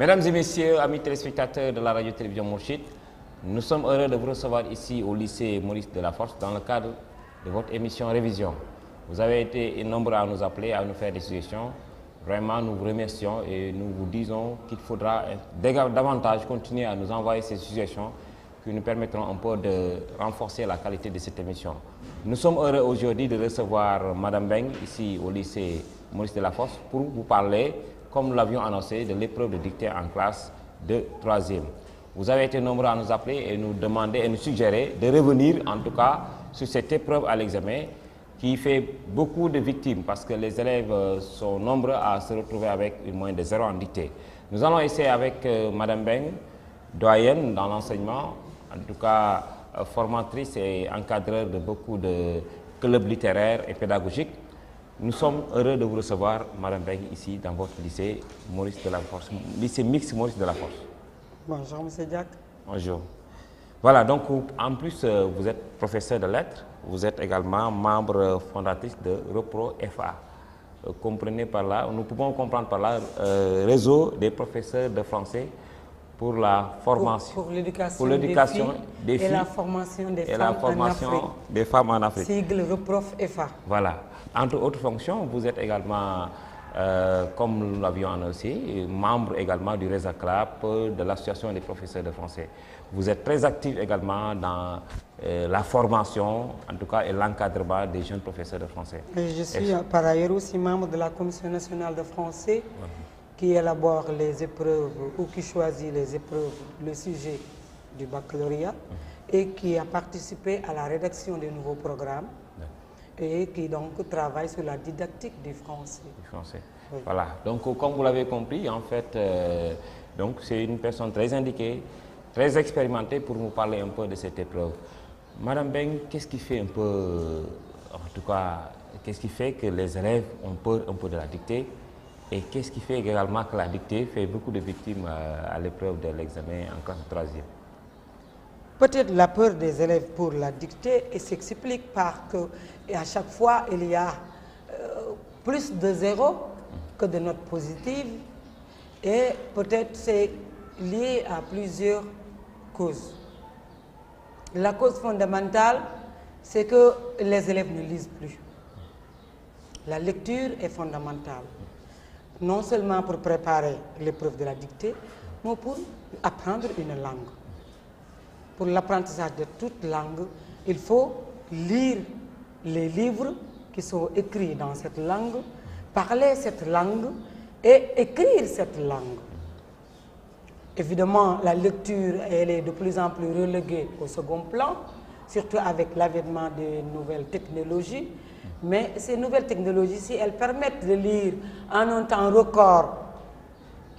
Mesdames et messieurs, amis téléspectateurs de la radio-télévision Mourchid, nous sommes heureux de vous recevoir ici au lycée Maurice Delafosse dans le cadre de votre émission Révision. Vous avez été nombreux à nous appeler, à nous faire des suggestions. Vraiment, nous vous remercions et nous vous disons qu'il faudra davantage continuer à nous envoyer ces suggestions qui nous permettront un peu de renforcer la qualité de cette émission. Nous sommes heureux aujourd'hui de recevoir Madame Beng ici au lycée Maurice Delafosse pour vous parler, comme nous l'avions annoncé, de l'épreuve de dictée en classe de 3e. Vous avez été nombreux à nous appeler et nous demander et nous suggérer de revenir en tout cas sur cette épreuve à l'examen qui fait beaucoup de victimes parce que les élèves sont nombreux à se retrouver avec une moyenne de 0 en dictée. Nous allons essayer avec Madame Beng, doyenne dans l'enseignement, en tout cas formatrice et encadreur de beaucoup de clubs littéraires et pédagogiques. Nous sommes heureux de vous recevoir, Madame Beng, ici dans votre lycée Maurice Delafosse, lycée mixte Maurice Delafosse. Bonjour, Monsieur Diack. Bonjour. Voilà, donc en plus, vous êtes professeur de lettres, vous êtes également membre fondatrice de Repro FA. Comprenez par là, nous pouvons comprendre par là réseau des professeurs de français pour la formation, pour l'éducation des filles et la formation des femmes en Afrique. Sigle Reprof FA. Voilà. Entre autres fonctions, vous êtes également, comme nous l'avions annoncé, membre également du RESACLAP, de l'association des professeurs de français. Vous êtes très actif également dans la formation, en tout cas, et l'encadrement des jeunes professeurs de français. Et je suis par ailleurs aussi membre de la Commission nationale de français qui élabore les épreuves ou qui choisit les épreuves, le sujet du baccalauréat et qui a participé à la rédaction des nouveaux programmes et qui donc travaille sur la didactique du français. Oui. Voilà, donc comme vous l'avez compris, en fait, donc c'est une personne très indiquée, très expérimentée pour nous parler un peu de cette épreuve. Madame Beng, qu'est-ce qui fait un peu, en tout cas, qu'est-ce qui fait que les élèves ont peur un peu de la dictée et qu'est-ce qui fait également que la dictée fait beaucoup de victimes à l'épreuve de l'examen en classe de 3e? Peut-être la peur des élèves pour la dictée s'explique par que à chaque fois il y a plus de 0 que de notes positives et peut-être c'est lié à plusieurs causes. La cause fondamentale, c'est que les élèves ne lisent plus. La lecture est fondamentale, non seulement pour préparer l'épreuve de la dictée, mais pour apprendre une langue. Pour l'apprentissage de toute langue, il faut lire les livres qui sont écrits dans cette langue, parler cette langue et écrire cette langue. Évidemment, la lecture, elle est de plus en plus reléguée au second plan, surtout avec l'avènement des nouvelles technologies. Mais ces nouvelles technologies, si elles permettent de lire en un temps record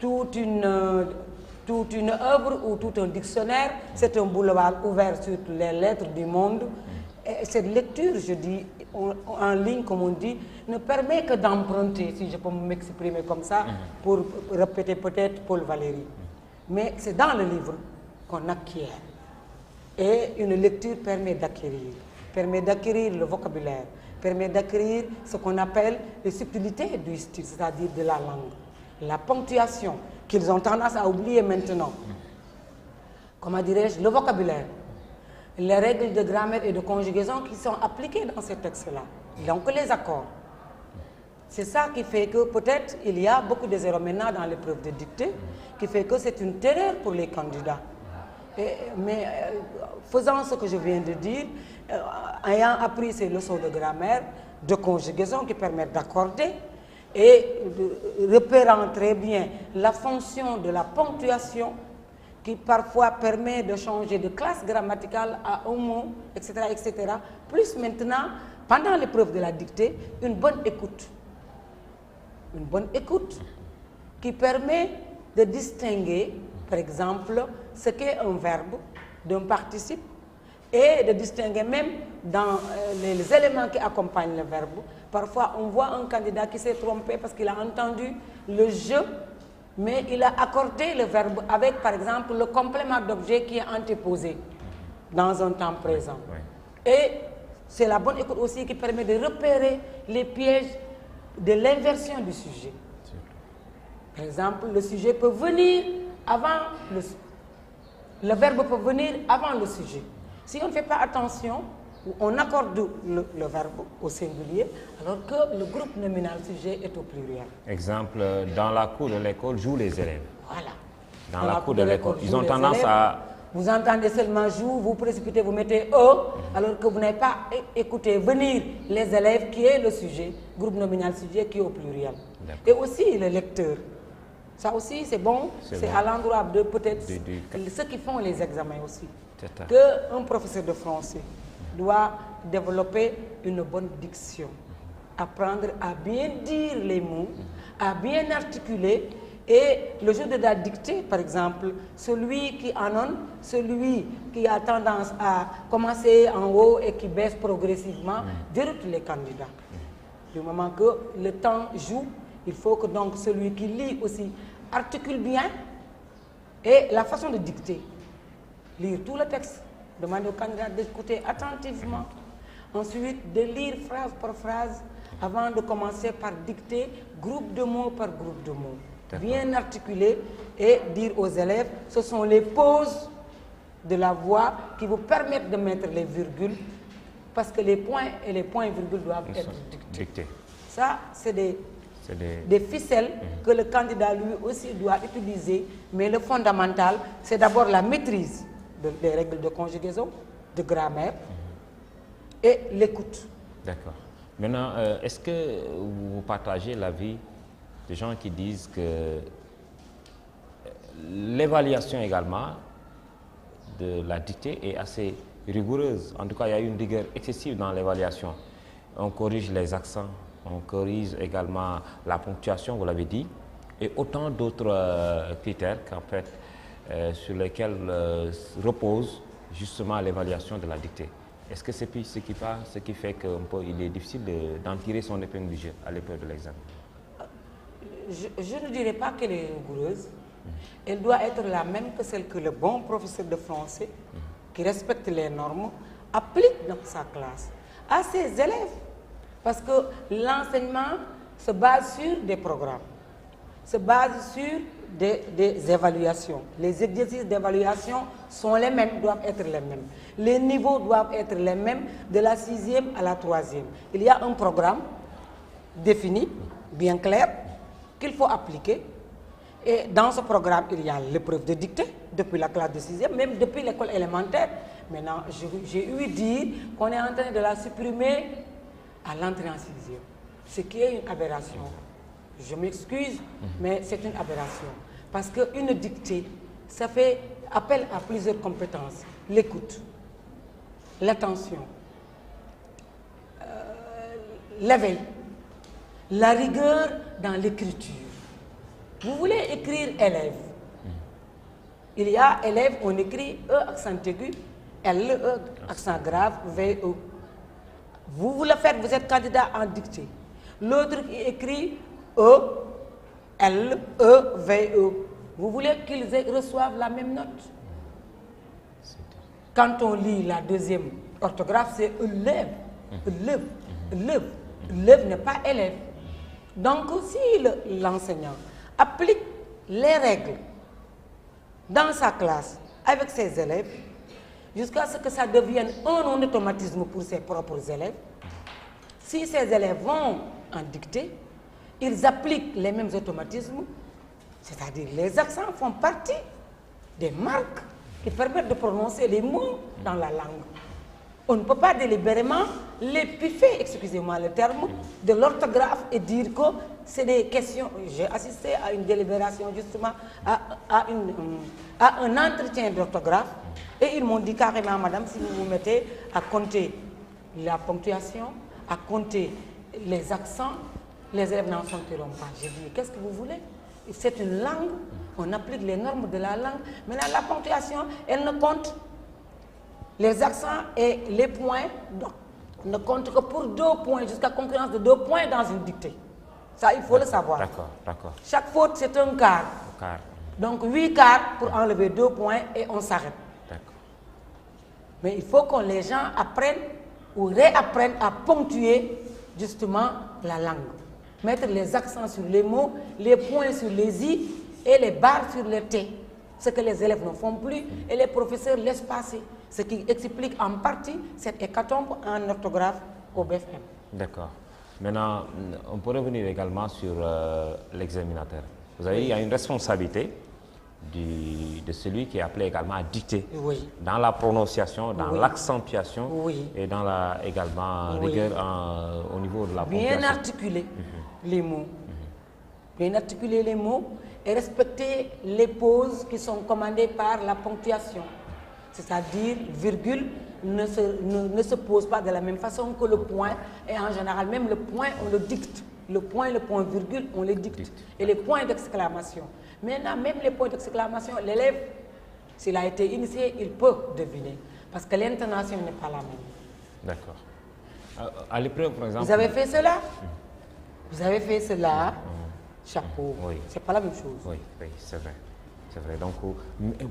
toute une œuvre ou tout un dictionnaire, c'est un boulevard ouvert sur toutes les lettres du monde. Et cette lecture, je dis, en ligne, comme on dit, ne permet que d'emprunter, si je peux m'exprimer comme ça, pour répéter peut-être Paul Valéry. Mais c'est dans le livre qu'on acquiert. Et une lecture permet d'acquérir le vocabulaire, permet d'acquérir ce qu'on appelle les subtilités du style, c'est-à-dire de la langue. La ponctuation, qu'ils ont tendance à oublier maintenant. Comment dirais-je, le vocabulaire, les règles de grammaire et de conjugaison qui sont appliquées dans ces textes-là. Donc les accords. C'est ça qui fait que peut-être il y a beaucoup de zéros maintenant dans l'épreuve de dictée, qui fait que c'est une terreur pour les candidats. Mais faisant ce que je viens de dire, ayant appris ces leçons de grammaire, de conjugaison qui permettent d'accorder, et repérant très bien la fonction de la ponctuation qui parfois permet de changer de classe grammaticale à un mot, etc., etc. Plus maintenant, pendant l'épreuve de la dictée, une bonne écoute. Une bonne écoute qui permet de distinguer, par exemple, ce qu'est un verbe d'un participe et de distinguer même dans les éléments qui accompagnent le verbe. Parfois, on voit un candidat qui s'est trompé parce qu'il a entendu le jeu, mais il a accordé le verbe avec, par exemple, le complément d'objet qui est antéposé dans un temps présent. Et c'est la bonne écoute aussi qui permet de repérer les pièges de l'inversion du sujet. Par exemple, le sujet peut venir avant le verbe peut venir avant le sujet. Si on ne fait pas attention, on accorde le verbe au singulier, alors que le groupe nominal sujet est au pluriel. Exemple, dans la cour de l'école jouent les élèves. Voilà. Dans la cour de l'école, ils ont tendance élèves, à... Vous entendez seulement joue, vous précipitez, vous mettez E, alors que vous n'avez pas écouté venir les élèves qui est le sujet, groupe nominal sujet qui est au pluriel. Et aussi le lecteur. Ça aussi c'est bon, c'est à l'endroit de peut-être ceux qui font les examens aussi. Qu'un professeur de français doit développer une bonne diction, apprendre à bien dire les mots, à bien articuler. Et le jour de la dictée, par exemple, celui qui annonce, celui qui a tendance à commencer en haut et qui baisse progressivement, déroute les candidats. Du moment que le temps joue, il faut que donc celui qui lit aussi articule bien. Et la façon de dicter, lire tout le texte, demander au candidat d'écouter attentivement, ensuite de lire phrase par phrase, avant de commencer par dicter groupe de mots par groupe de mots. Bien articuler et dire aux élèves, ce sont les pauses de la voix qui vous permettent de mettre les virgules, parce que les points et les points-virgules doivent être dictés. Ça, c'est des ficelles que le candidat lui aussi doit utiliser, mais le fondamental, c'est d'abord la maîtrise des règles de conjugaison, de grammaire et l'écoute. D'accord. Maintenant, est-ce que vous partagez l'avis des gens qui disent que l'évaluation également de la dictée est assez rigoureuse? En tout cas, il y a une rigueur excessive dans l'évaluation. On corrige les accents, on corrige également la ponctuation, vous l'avez dit, et autant d'autres critères qu'en fait, sur lesquels repose justement l'évaluation de la dictée. Est-ce que c'est ce qui fait qu'il est difficile d'en tirer son épingle du jeu à l'épreuve de l'examen? Je ne dirais pas qu'elle est rigoureuse. Elle doit être la même que celle que le bon professeur de français, qui respecte les normes, applique dans sa classe à ses élèves. Parce que l'enseignement se base sur des programmes, se base sur des évaluations. Les exercices d'évaluation sont les mêmes, doivent être les mêmes. Les niveaux doivent être les mêmes de la 6e à la 3e. Il y a un programme défini, bien clair, qu'il faut appliquer. Et dans ce programme, il y a l'épreuve de dictée, depuis la classe de 6e, même depuis l'école élémentaire. Maintenant, j'ai eu dire qu'on est en train de la supprimer à l'entrée en 6e, ce qui est une aberration. Je m'excuse, mais c'est une aberration. Parce qu'une dictée, ça fait appel à plusieurs compétences. L'écoute, l'attention, l'éveil, la rigueur dans l'écriture. Vous voulez écrire élève. Il y a élève, on écrit E accent aigu, L, E accent grave, V, E. Vous le faites, vous êtes candidat en dictée. L'autre qui écrit E, L, E, V, E. Vous voulez qu'ils reçoivent la même note. Quand on lit la deuxième orthographe, c'est élève. Élève, élève. Élève n'est pas élève. Donc, si l'enseignant applique les règles dans sa classe avec ses élèves, jusqu'à ce que ça devienne un non-automatisme pour ses propres élèves, si ces élèves vont en dictée, ils appliquent les mêmes automatismes, c'est-à-dire les accents font partie des marques qui permettent de prononcer les mots dans la langue. On ne peut pas délibérément les piffer, excusez-moi le terme, de l'orthographe et dire que c'est des questions. J'ai assisté à une délibération justement, à un entretien d'orthographe et ils m'ont dit carrément, madame, si vous vous mettez à compter la ponctuation, à compter les accents, les élèves n'en sortiront pas. J'ai dit, qu'est-ce que vous voulez? C'est une langue, on applique les normes de la langue. Maintenant, la ponctuation, elle ne compte. Les accents et les points ne comptent que pour 2 points, jusqu'à concurrence de 2 points dans une dictée. Ça, il faut le savoir. D'accord, d'accord. Chaque faute, c'est un quart. Donc 8 quarts pour enlever 2 points et on s'arrête. D'accord. Mais il faut que les gens apprennent ou réapprennent à ponctuer justement la langue. Mettre les accents sur les mots, les points sur les i et les barres sur les t. ce que les élèves ne font plus et les professeurs laissent passer, ce qui explique en partie cette hécatombe en orthographe au BFM. D'accord. Maintenant, on peut revenir également sur l'examinateur. Vous savez, il y a une responsabilité de celui qui est appelé également à dicter. Oui. Dans la prononciation, dans l'accentuation et dans la également rigueur au niveau de la ponctuation. Bien articuler les mots. Bien articuler les mots et respecter les pauses qui sont commandées par la ponctuation. C'est-à-dire, virgule ne se pose pas de la même façon que le point. Et en général, même le point, on le dicte. Le point virgule, on les dicte. Et les points d'exclamation. Maintenant, même les points d'exclamation, l'élève, s'il a été initié, il peut deviner. Parce que l'intonation n'est pas la même. D'accord. À l'épreuve, par exemple... Vous avez fait cela? Vous avez fait cela? Chapeau. Oui. C'est pas la même chose. Oui, c'est vrai. C'est vrai. Donc,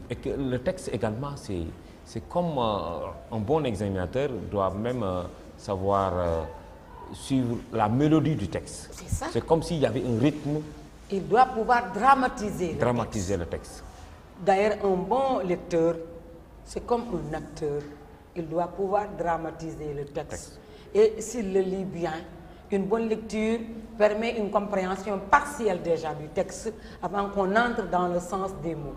et que le texte également, c'est comme un bon examinateur doit même savoir suivre la mélodie du texte. C'est ça. C'est comme s'il y avait un rythme. Il doit pouvoir dramatiser le texte. D'ailleurs, un bon lecteur, c'est comme un acteur. Il doit pouvoir dramatiser le texte. Et s'il le lit bien, une bonne lecture permet une compréhension partielle déjà du texte avant qu'on entre dans le sens des mots.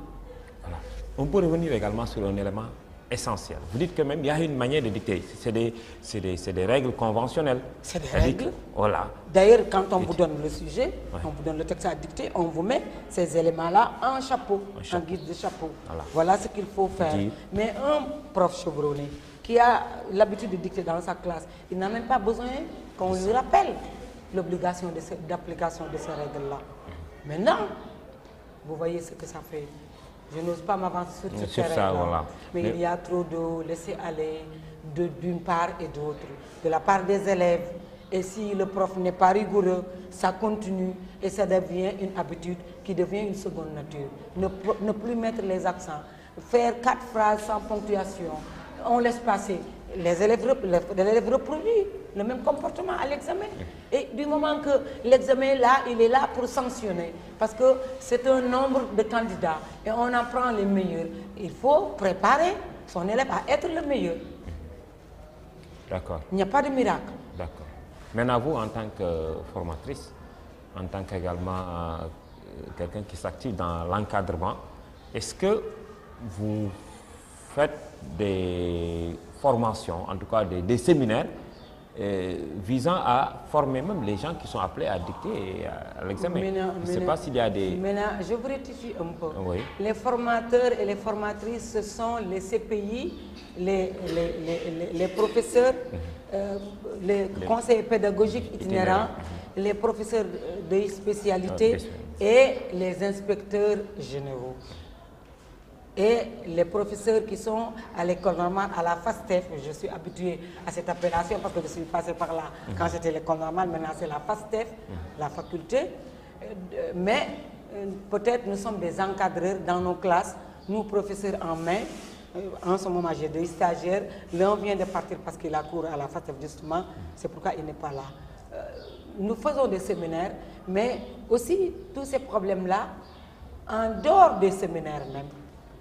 Voilà. On peut revenir également sur un élément essentiel. Vous dites que même il y a une manière de dicter. C'est des règles conventionnelles. C'est des règles. Voilà. D'ailleurs, quand on vous donne le sujet, on vous donne le texte à dicter, on vous met ces éléments-là en chapeau, en guise de chapeau. Voilà ce qu'il faut faire. Mais un prof chevronné qui a l'habitude de dicter dans sa classe, il n'a même pas besoin qu'on lui rappelle l'obligation d'application de ces règles-là. Maintenant, vous voyez ce que ça fait. Je n'ose pas m'avancer sur ce terrain-là. Voilà. Mais il y a trop de laisser-aller d'une part et d'autre, de la part des élèves. Et si le prof n'est pas rigoureux, ça continue et ça devient une habitude qui devient une seconde nature. Ne plus mettre les accents, faire 4 phrases sans ponctuation, on laisse passer. Les élèves reproduisent le même comportement à l'examen. Et du moment que l'examen là, il est là pour sanctionner, parce que c'est un nombre de candidats et on en prend les meilleurs. Il faut préparer son élève à être le meilleur. D'accord. Il n'y a pas de miracle. D'accord. Maintenant, vous, en tant que formatrice, en tant qu'également quelqu'un qui s'active dans l'encadrement, est-ce que vous faites des formations, en tout cas des séminaires, visant à former même les gens qui sont appelés à dicter à l'examen? Je ne sais pas s'il y a des... Maintenant, je vous rectifie un peu. Oui. Les formateurs et les formatrices, ce sont les CPI, les professeurs, les conseillers pédagogiques itinérants, les professeurs de spécialité et les inspecteurs généraux. Et les professeurs qui sont à l'école normale, à la FASTEF, je suis habituée à cette appellation parce que je suis passée par là quand j'étais l'école normale, maintenant c'est la FASTEF, la faculté. Mais peut-être nous sommes des encadreurs dans nos classes, nous professeurs en main. En ce moment, j'ai 2 stagiaires. L'un vient de partir parce qu'il a cours à la FASTEF justement, c'est pourquoi il n'est pas là. Nous faisons des séminaires, mais aussi tous ces problèmes-là, en dehors des séminaires même,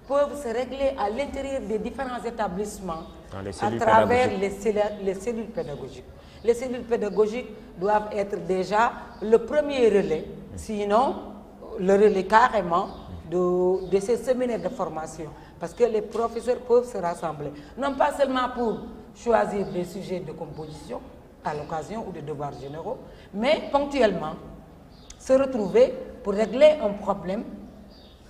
peuvent se régler à l'intérieur des différents établissements à travers les cellules pédagogiques. Les cellules pédagogiques doivent être déjà le premier relais, sinon le relais carrément de ces séminaires de formation. Parce que les professeurs peuvent se rassembler, non pas seulement pour choisir des sujets de composition à l'occasion ou des devoirs généraux, mais ponctuellement se retrouver pour régler un problème,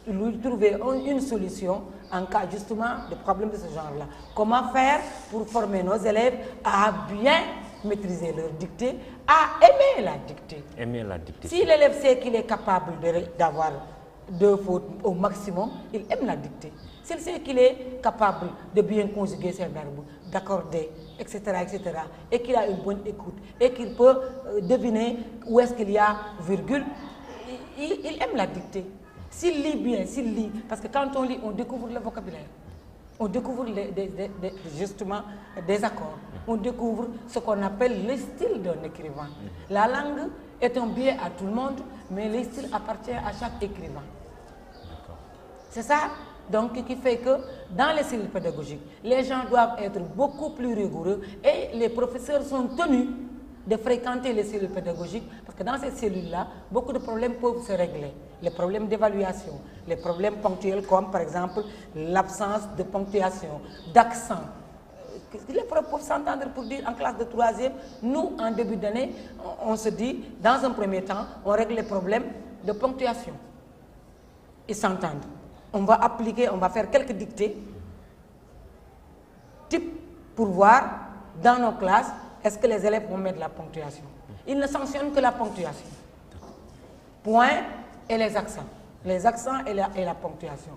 lui trouver une solution en cas justement de problème de ce genre-là. Comment faire pour former nos élèves à bien maîtriser leur dictée, à aimer la dictée. Aimer la dictée. Si l'élève sait qu'il est capable d'avoir 2 fautes au maximum, il aime la dictée. S'il sait qu'il est capable de bien conjuguer ses verbes, d'accorder, etc., et qu'il a une bonne écoute, et qu'il peut deviner où est-ce qu'il y a virgule, il aime la dictée. S'il lit bien, s'il lit, parce que quand on lit, on découvre le vocabulaire, on découvre justement des accords, on découvre ce qu'on appelle le style d'un écrivain. La langue est un bien à tout le monde, mais le style appartient à chaque écrivain. C'est ça Donc, qui fait que dans les cellules pédagogiques, les gens doivent être beaucoup plus rigoureux et les professeurs sont tenus de fréquenter les cellules pédagogiques parce que dans ces cellules-là, beaucoup de problèmes peuvent se régler. Les problèmes d'évaluation, les problèmes ponctuels comme par exemple l'absence de ponctuation, d'accent. Les profs peuvent s'entendre pour dire en classe de 3e, nous en début d'année, on se dit, dans un premier temps, on règle les problèmes de ponctuation. Ils s'entendent. On va appliquer, on va faire quelques dictées type pour voir dans nos classes est-ce que les élèves vont mettre la ponctuation. Ils ne sanctionnent que la ponctuation. Point et les accents. Les accents et la ponctuation.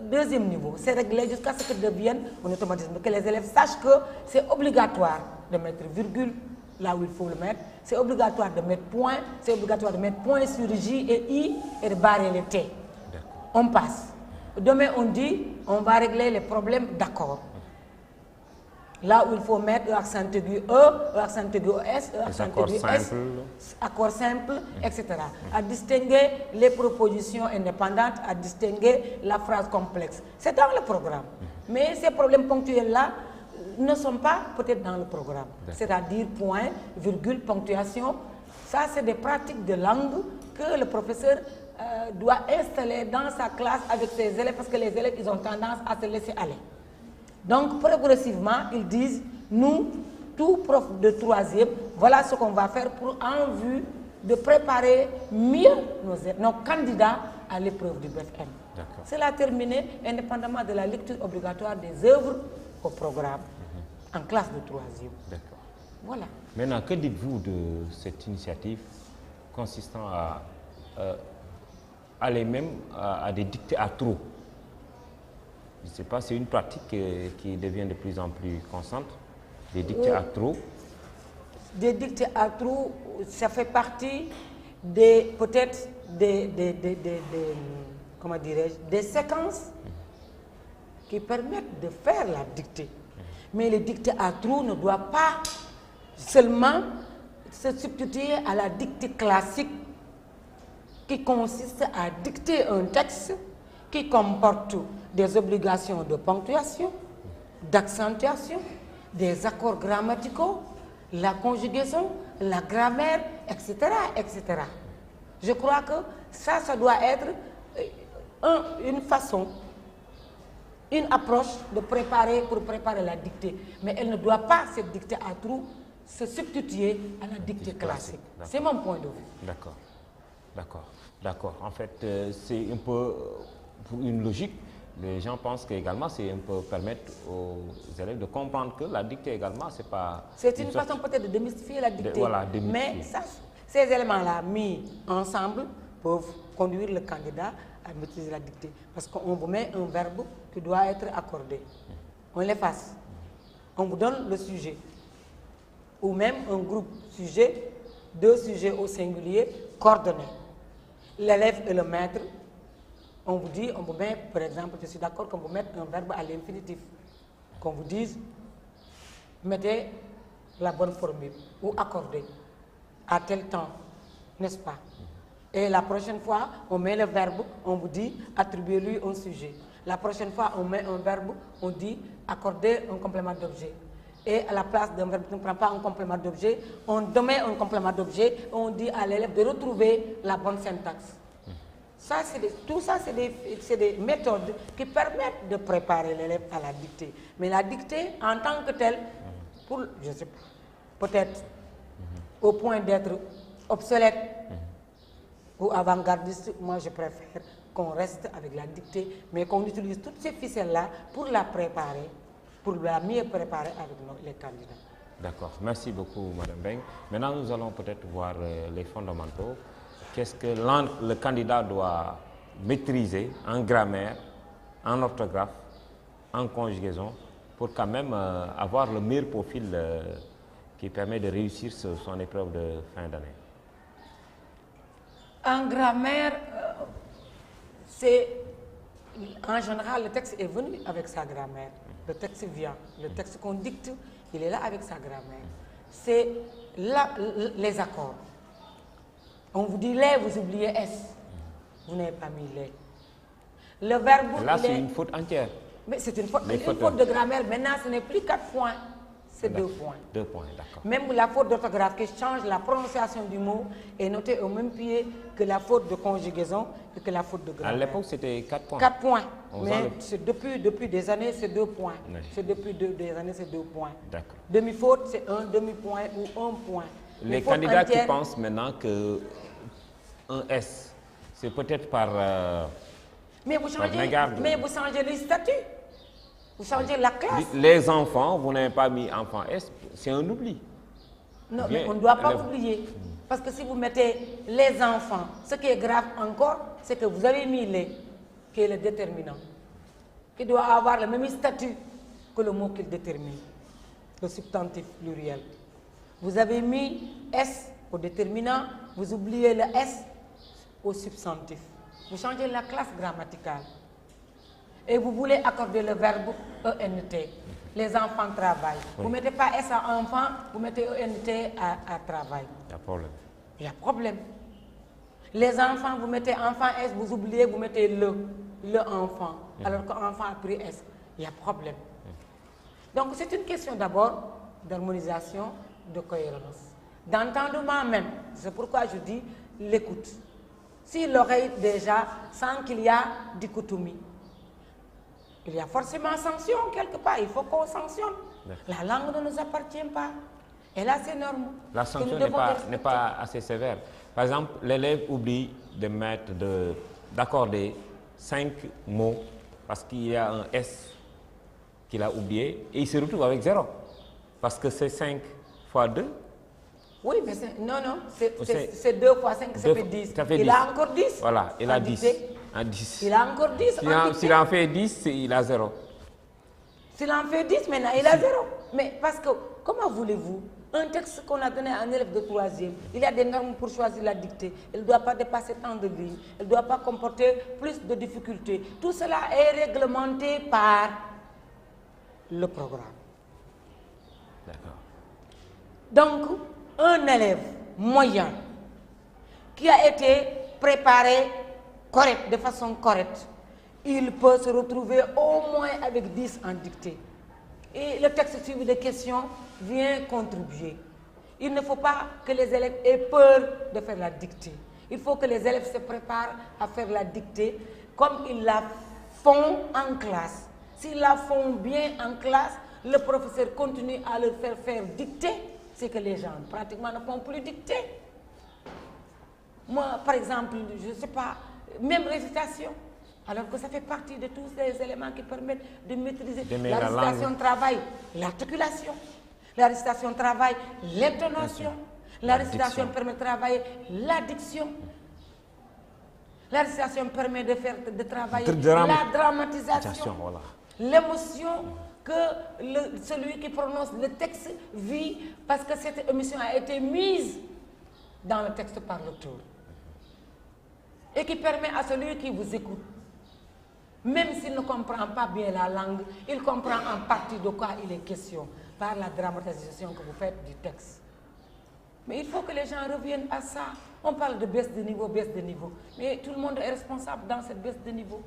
Deuxième niveau, c'est réglé jusqu'à ce que devienne un automatisme, que les élèves sachent que c'est obligatoire de mettre virgule là où il faut le mettre, c'est obligatoire de mettre point, c'est obligatoire de mettre point sur J et I et de barrer les T. On passe. Demain on dit, on va régler les problèmes d'accord. Là où il faut mettre accent aigu E, accent aigu S, accent aigu S, accord simple, etc. À distinguer les propositions indépendantes, à distinguer la phrase complexe. C'est dans le programme. Mais ces problèmes ponctuels-là ne sont pas peut-être dans le programme. C'est-à-dire point, virgule, ponctuation. Ça, c'est des pratiques de langue que le professeur doit installer dans sa classe avec ses élèves parce que les élèves, ils ont tendance à se laisser aller. Donc, progressivement, ils disent, nous, tout prof de 3e, voilà ce qu'on va faire pour en vue de préparer mieux nos candidats à l'épreuve du BFM. C'est là terminé, indépendamment de la lecture obligatoire des œuvres au programme, en classe de 3e. D'accord. Voilà. Maintenant, que dites-vous de cette initiative consistant à aller même à des dictées à trop? Je ne sais pas, c'est une pratique qui devient de plus en plus constante, des dictées à trop. Des dictées à trop, ça fait partie des, peut-être, comment dirais-je, des séquences qui permettent de faire la dictée. Mais les dictées à trop ne doivent pas seulement se substituer à la dictée classique qui consiste à dicter un texte qui comporte des obligations de ponctuation, d'accentuation, des accords grammaticaux, la conjugaison, la grammaire, etc., etc. Je crois que ça doit être une façon, une approche de préparer, pour préparer la dictée. Mais elle ne doit pas, cette dictée à trous, se substituer à la dictée classique. C'est mon point de vue. D'accord, d'accord, d'accord. En fait, c'est un peu pour une logique. Les gens pensent qu'également, c'est un peu permettre aux élèves de comprendre que la dictée également, c'est pas... C'est une façon peut-être de démystifier la dictée. Voilà, démystifier. Mais ça, ces éléments-là mis ensemble peuvent conduire le candidat à maîtriser la dictée. Parce qu'on vous met un verbe qui doit être accordé. On l'efface. On vous donne le sujet. Ou même un groupe sujet, 2 sujets au singulier, coordonnés. L'élève et le maître. On vous dit, on vous met, par exemple, je suis d'accord qu'on vous mette un verbe à l'infinitif. Qu'on vous dise, mettez la bonne formule ou accordez à tel temps, n'est-ce pas? Et la prochaine fois, on met le verbe, on vous dit, attribuez-lui un sujet. La prochaine fois, on met un verbe, on dit, accordez un complément d'objet. Et à la place d'un verbe qui ne prend pas un complément d'objet, on met un complément d'objet, on dit à l'élève de retrouver la bonne syntaxe. Ça, tout ça, c'est des méthodes qui permettent de préparer l'élève à la dictée. Mais la dictée, en tant que telle, pour, je sais pas, peut-être au point d'être obsolète ou avant-gardiste, moi je préfère qu'on reste avec la dictée, mais qu'on utilise toutes ces ficelles-là pour la préparer, pour la mieux préparer avec les candidats. D'accord. Merci beaucoup, Madame Beng. Maintenant, nous allons peut-être voir les fondamentaux. Qu'est-ce que le candidat doit maîtriser en grammaire, en orthographe, en conjugaison, pour quand même avoir le meilleur profil qui permet de réussir son épreuve de fin d'année. En grammaire, c'est en général le texte est venu avec sa grammaire. Le texte vient, le texte qu'on dicte, il est là avec sa grammaire. C'est les accords. On vous dit les, vous oubliez S. Vous n'avez pas mis les. Le verbe... Là, c'est une faute entière. Mais c'est une faute de grammaire. Maintenant, ce n'est plus 4 points, c'est 2 points. 2 points, d'accord. Même la faute d'orthographe qui change la prononciation du mot est notée au même pied que la faute de conjugaison et que la faute de grammaire. À l'époque, c'était 4 points. 4 points. Mais depuis des années, c'est 2 points. Oui. C'est depuis des années, c'est 2 points. D'accord. Demi-faute, c'est un demi-point ou 1 point. Les candidats qui pensent maintenant que un S, c'est peut-être par... mais vous changez le statut. Vous changez la classe. Les enfants, vous n'avez pas mis enfant S, c'est un oubli. Non, mais on ne doit pas oublier. Parce que si vous mettez les enfants, ce qui est grave encore, c'est que vous avez mis les, qui est le déterminant. Il doit avoir le même statut que le mot qu'il détermine, le substantif pluriel. Vous avez mis S au déterminant, vous oubliez le S au substantif. Vous changez la classe grammaticale. Et vous voulez accorder le verbe ENT. Les enfants travaillent. Oui. Vous ne mettez pas S à enfant, vous mettez ENT à travail. Il y a problème. Il y a problème. Les enfants, vous mettez enfant S, vous oubliez, vous mettez le enfant. Alors qu'enfant a pris S. Il y a problème. Donc c'est une question d'abord d'harmonisation, de cohérence. D'entendement même. C'est pourquoi je dis l'écoute. Si l'oreille déjà sent qu'il y a dichotomie, il y a forcément sanction quelque part, il faut qu'on sanctionne. La langue ne nous appartient pas. Et là, c'est normal. La sanction n'est pas assez sévère. Par exemple, l'élève oublie de mettre, d'accorder 5 mots parce qu'il y a un S qu'il a oublié et il se retrouve avec 0. Parce que c'est 5 fois 2. Oui, mais non, c'est 2 fois 5, ça fait 10. Il a encore 10. Voilà, il a 10. Il a encore 10. S'il en fait 10, il a 0. S'il en fait 10, maintenant, il a 0. Mais parce que, comment voulez-vous, un texte qu'on a donné à un élève de 3e, il y a des normes pour choisir la dictée. Elle ne doit pas dépasser tant de lignes. Elle ne doit pas comporter plus de difficultés. Tout cela est réglementé par le programme. D'accord. Donc, un élève moyen qui a été préparé de façon correcte, il peut se retrouver au moins avec 10 en dictée. Et le texte suivi de questions vient contribuer. Il ne faut pas que les élèves aient peur de faire la dictée. Il faut que les élèves se préparent à faire la dictée comme ils la font en classe. S'ils la font bien en classe, le professeur continue à leur faire dicter. C'est que les gens pratiquement ne font plus dicter. Moi, par exemple, je ne sais pas, même récitation, alors que ça fait partie de tous ces éléments qui permettent de maîtriser la récitation travail, l'articulation, la récitation travail, l'intonation, la récitation permet de travailler l'addiction, la récitation permet de travailler la dramatisation, voilà. L'émotion que celui qui prononce le texte vit parce que cette émotion a été mise dans le texte par l'auteur et qui permet à celui qui vous écoute, même s'il ne comprend pas bien la langue, il comprend en partie de quoi il est question par la dramatisation que vous faites du texte. Mais il faut que les gens reviennent à ça. On parle de baisse de niveau, mais tout le monde est responsable dans cette baisse de niveau.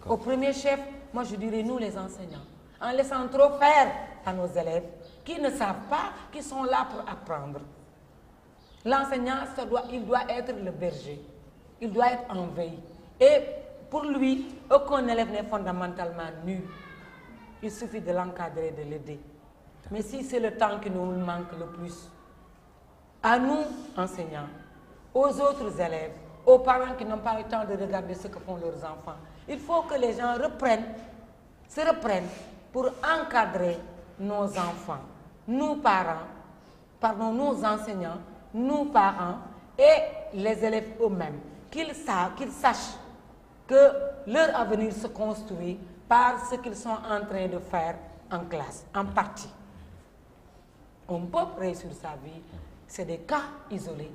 Au premier chef, moi je dirais nous les enseignants, en laissant trop faire à nos élèves qui ne savent pas, qui sont là pour apprendre. L'enseignant, il doit être le berger, il doit être en veille. Et pour lui, aucun élève n'est fondamentalement nul. Il suffit de l'encadrer, de l'aider. Mais si c'est le temps qui nous manque le plus, à nous, enseignants, aux autres élèves, aux parents qui n'ont pas le temps de regarder ce que font leurs enfants, il faut que les gens se reprennent pour encadrer nos enfants, nous parents, pardon, nos enseignants, nous parents et les élèves eux-mêmes, qu'ils sachent que leur avenir se construit par ce qu'ils sont en train de faire en classe, en partie. On peut réussir sa vie, c'est des cas isolés,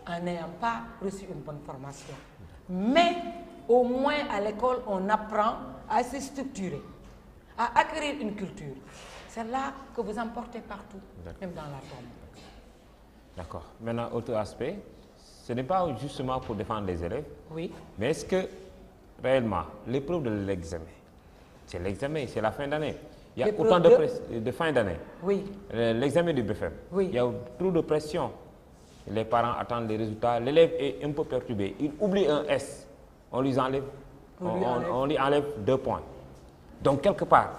en n'ayant pas reçu une bonne formation. Mais au moins à l'école, on apprend à se structurer, à acquérir une culture. C'est là que vous emportez partout, même dans la tombe. D'accord. Maintenant, autre aspect, ce n'est pas justement pour défendre les élèves, oui. Mais est-ce que réellement, l'épreuve de l'examen, c'est l'examen, c'est la fin d'année. Il y a L'épreuve autant de fin d'année. Oui. L'examen du BFM. Oui. Il y a trop de pression. Les parents attendent les résultats. L'élève est un peu perturbé. Il oublie un S. On lui enlève, on lui enlève 2 points. Donc, quelque part,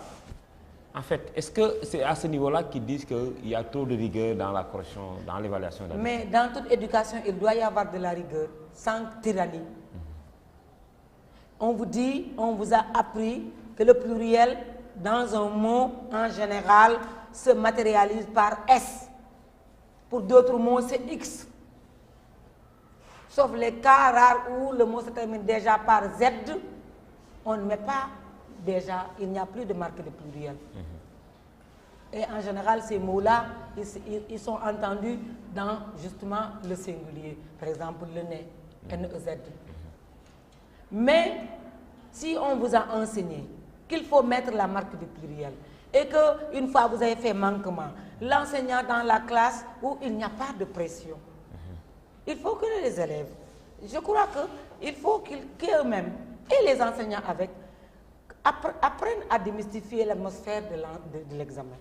en fait, est-ce que c'est à ce niveau-là qu'ils disent qu'il y a trop de rigueur dans la correction, dans l'évaluation? Mais dans toute éducation, il doit y avoir de la rigueur, sans tyrannie. On vous dit, on vous a appris que le pluriel, dans un mot, en général, se matérialise par S. Pour d'autres mots, c'est X. Sauf les cas rares où le mot se termine déjà par Z, on ne met pas déjà, il n'y a plus de marque de pluriel. Et en général, ces mots-là, ils sont entendus dans justement le singulier. Par exemple, le nez, N-E-Z. Mais si on vous a enseigné qu'il faut mettre la marque de pluriel et qu'une fois vous avez fait manquement, l'enseignant dans la classe où il n'y a pas de pression, il faut que les élèves, je crois qu'il faut qu'eux-mêmes et les enseignants avec apprennent à démystifier l'atmosphère de l'examen.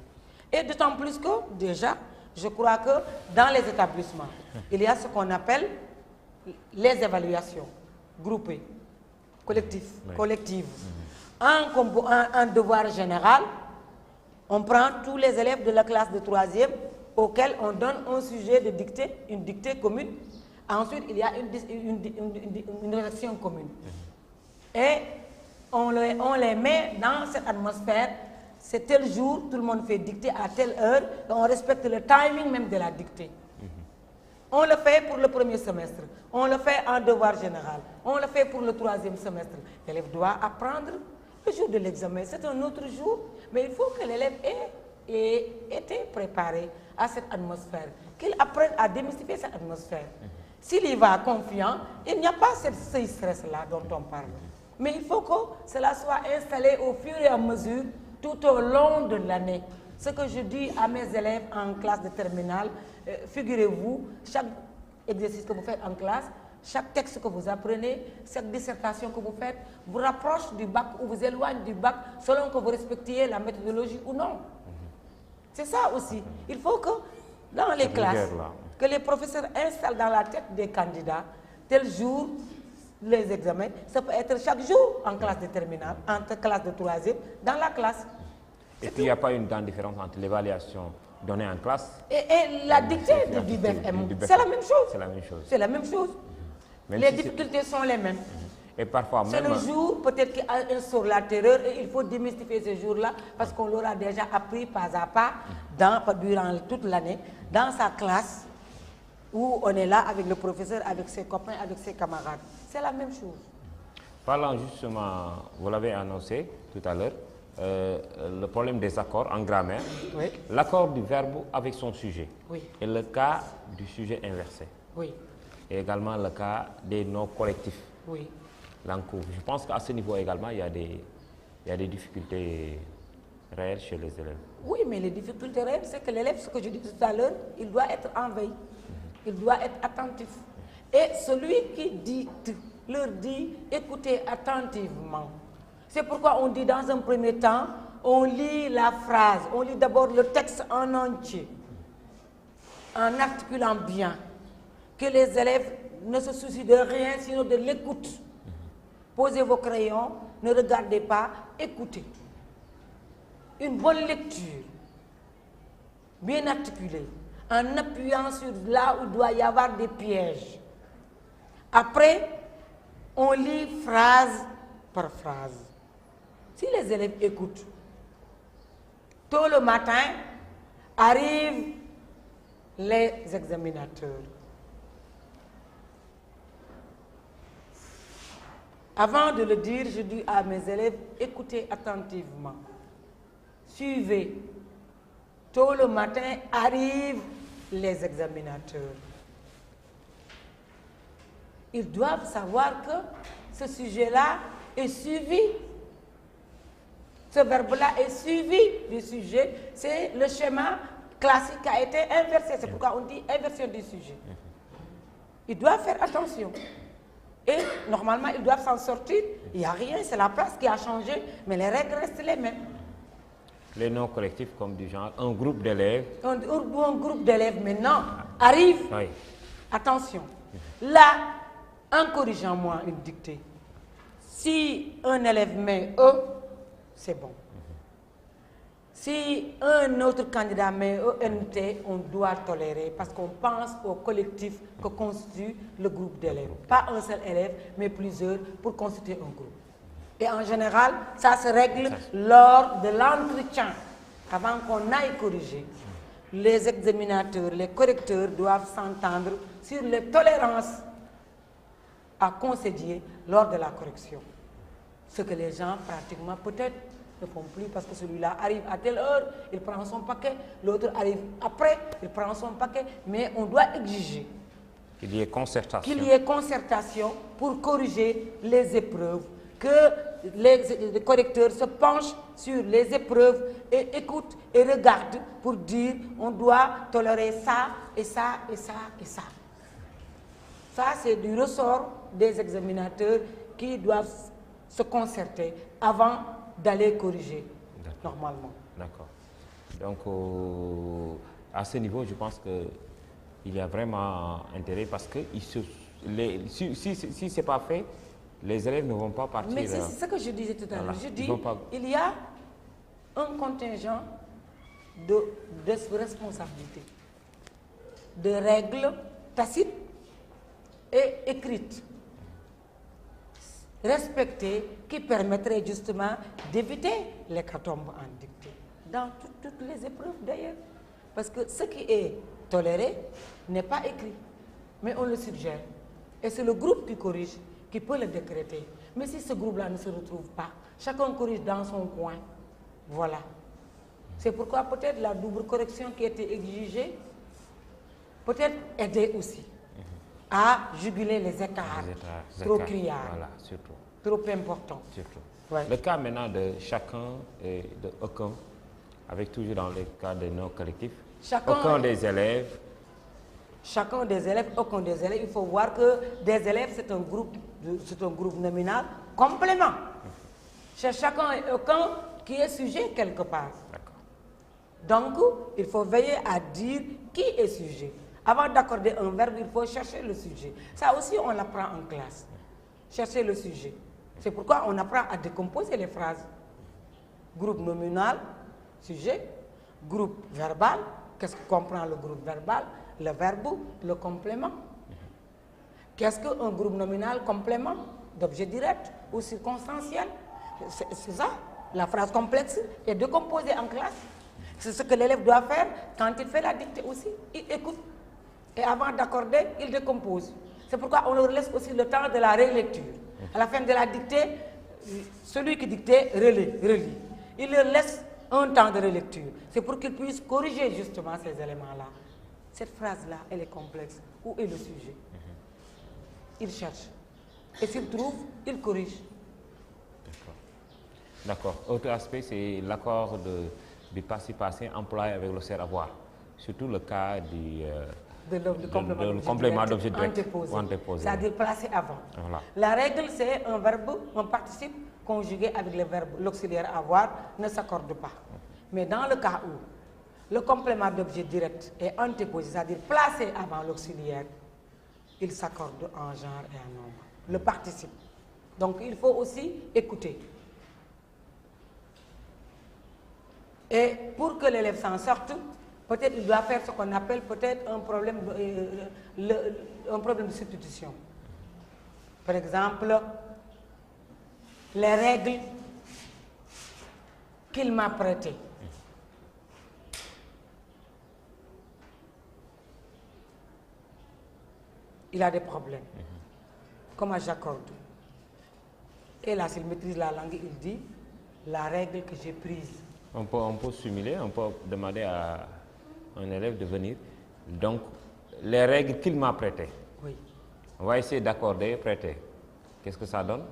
Et d'autant plus que, déjà, je crois que dans les établissements, il y a ce qu'on appelle les évaluations groupées, collectives. En devoir général, on prend tous les élèves de la classe de 3e auxquels on donne un sujet de dictée, une dictée commune. Ensuite, il y a une rédaction commune. Et on les met dans cette atmosphère. C'est tel jour, tout le monde fait dictée à telle heure, et on respecte le timing même de la dictée. On le fait pour le premier semestre, on le fait en devoir général, on le fait pour le 3e semestre. L'élève doit apprendre le jour de l'examen, c'est un autre jour, mais il faut que l'élève ait été préparé à cette atmosphère, qu'il apprenne à démystifier cette atmosphère. S'il y va confiant, il n'y a pas ce stress-là dont on parle. Mais il faut que cela soit installé au fur et à mesure, tout au long de l'année. Ce que je dis à mes élèves en classe de terminale, figurez-vous, chaque exercice que vous faites en classe, chaque texte que vous apprenez, chaque dissertation que vous faites, vous rapproche du bac ou vous éloigne du bac selon que vous respectiez la méthodologie ou non. C'est ça aussi. Il faut que dans les classes, que les professeurs installent dans la tête des candidats, tel jour, les examens, ça peut être chaque jour en classe de terminale, entre classe de 3e, dans la classe. Et puis il n'y a pas une grande différence entre l'évaluation donnée en classe et la dictée du BFM. C'est la même chose. C'est la même chose. C'est la même chose. Les difficultés sont les mêmes. Et parfois même... C'est le jour, peut-être qu'il instaure la terreur et il faut démystifier ce jour-là parce qu'on l'aura déjà appris pas à pas durant toute l'année dans sa classe où on est là avec le professeur, avec ses copains, avec ses camarades. C'est la même chose. Parlant justement, vous l'avez annoncé tout à l'heure, le problème des accords en grammaire, oui. L'accord du verbe avec son sujet, oui. Et le cas du sujet inversé, oui. Et également le cas des noms collectifs. Oui. Donc, je pense qu'à ce niveau également, il y a des difficultés réelles chez les élèves. Oui, mais les difficultés réelles, c'est que l'élève, ce que je dis tout à l'heure, il doit être en veille, il doit être attentif. Et celui qui dicte leur dit, écoutez attentivement. C'est pourquoi on dit dans un premier temps, on lit la phrase, on lit d'abord le texte en entier, en articulant bien, que les élèves ne se soucient de rien sinon de l'écoute. Posez vos crayons, ne regardez pas, écoutez. Une bonne lecture, bien articulée, en appuyant sur là où il doit y avoir des pièges. Après, on lit phrase par phrase. Si les élèves écoutent, tôt le matin, arrivent les examinateurs. Avant de le dire, je dis à mes élèves, écoutez attentivement. Suivez. Tôt le matin, arrivent les examinateurs. Ils doivent savoir que ce sujet-là est suivi. Ce verbe-là est suivi du sujet. C'est le schéma classique qui a été inversé. C'est pourquoi on dit inversion du sujet. Ils doivent faire attention. Et normalement, ils doivent s'en sortir. Il n'y a rien, c'est la place qui a changé, mais les règles restent les mêmes. Les noms collectifs comme du genre un groupe d'élèves. Un groupe d'élèves maintenant arrive. Oui. Attention, là, en corrigeant moi une dictée, si un élève met E, c'est bon. Si un autre candidat met ENT, on doit tolérer parce qu'on pense au collectif que constitue le groupe d'élèves. Pas un seul élève, mais plusieurs pour constituer un groupe. Et en général, ça se règle lors de l'entretien, avant qu'on aille corriger. Les examinateurs, les correcteurs doivent s'entendre sur les tolérances à concéder lors de la correction. Ce que les gens, pratiquement, peut-être, ne font plus parce que celui-là arrive à telle heure, il prend son paquet, l'autre arrive après, il prend son paquet, mais on doit exiger qu'il y ait concertation. Qu'il y ait concertation pour corriger les épreuves, que les correcteurs se penchent sur les épreuves et écoutent et regardent pour dire on doit tolérer ça et ça et ça et ça. Ça, c'est du ressort des examinateurs qui doivent se concerter avant d'aller corriger normalement. D'accord. Donc, à ce niveau, je pense qu'il y a vraiment intérêt parce que si ce n'est pas fait, les élèves ne vont pas partir. Mais c'est ce que je disais tout à l'heure. Voilà. Je dis, il y a un contingent de responsabilités, de règles tacites et écrites, respectées, qui permettraient justement d'éviter l'hécatombe en dictée, dans toutes les épreuves d'ailleurs. Parce que ce qui est toléré n'est pas écrit, mais on le suggère. Et c'est le groupe qui corrige, qui peut le décréter. Mais si ce groupe-là ne se retrouve pas, chacun corrige dans son coin. Voilà. C'est pourquoi peut-être la double correction qui était exigée, peut-être aider aussi à juguler les écarts trop criards, voilà, surtout. trop importants. Surtout. Ouais. Le cas maintenant de chacun et de aucun, avec toujours dans le cas des non collectifs, aucun des élèves. Chacun des élèves, aucun des élèves, il faut voir que des élèves, c'est un groupe nominal complément. C'est chacun et aucun qui est sujet quelque part. Donc, il faut veiller à dire qui est sujet. Avant d'accorder un verbe, il faut chercher le sujet. Ça aussi, on l'apprend en classe. Chercher le sujet. C'est pourquoi on apprend à décomposer les phrases. Groupe nominal, sujet. Groupe verbal. Qu'est-ce que comprend le groupe verbal? Le verbe, le complément. Qu'est-ce qu'un groupe nominal complément d'objet direct ou circonstanciel? C'est ça. La phrase complexe est décomposée en classe. C'est ce que l'élève doit faire quand il fait la dictée aussi. Il écoute. Et avant d'accorder, il décompose. C'est pourquoi on leur laisse aussi le temps de la relecture. À la fin de la dictée, celui qui dictait relit. Il leur laisse un temps de relecture. C'est pour qu'ils puissent corriger justement ces éléments-là. Cette phrase-là, elle est complexe. Où est le sujet? Il cherche. Et s'il trouve, il corrige. D'accord. Autre aspect, c'est l'accord du passé employé avec le CER-avoir. Surtout le cas du complément d'objet direct antéposé. C'est-à-dire placé avant. Voilà. La règle, c'est un verbe, un participe conjugué avec le verbe, l'auxiliaire avoir ne s'accorde pas. Mais dans le cas où le complément d'objet direct est antéposé, c'est-à-dire placé avant l'auxiliaire, il s'accorde en genre et en nombre. Le participe. Donc il faut aussi écouter. Et pour que l'élève s'en sorte, peut-être il doit faire ce qu'on appelle peut-être un problème de substitution. Par exemple, les règles qu'il m'a prêtées. Il a des problèmes. Comment j'accorde? Et là, s'il maîtrise la langue, il dit la règle que j'ai prise. On peut simuler, on peut demander à un élève de venir. Donc, les règles qu'il m'a prêtées. Oui. On va essayer d'accorder, prêter. Qu'est-ce que ça donne?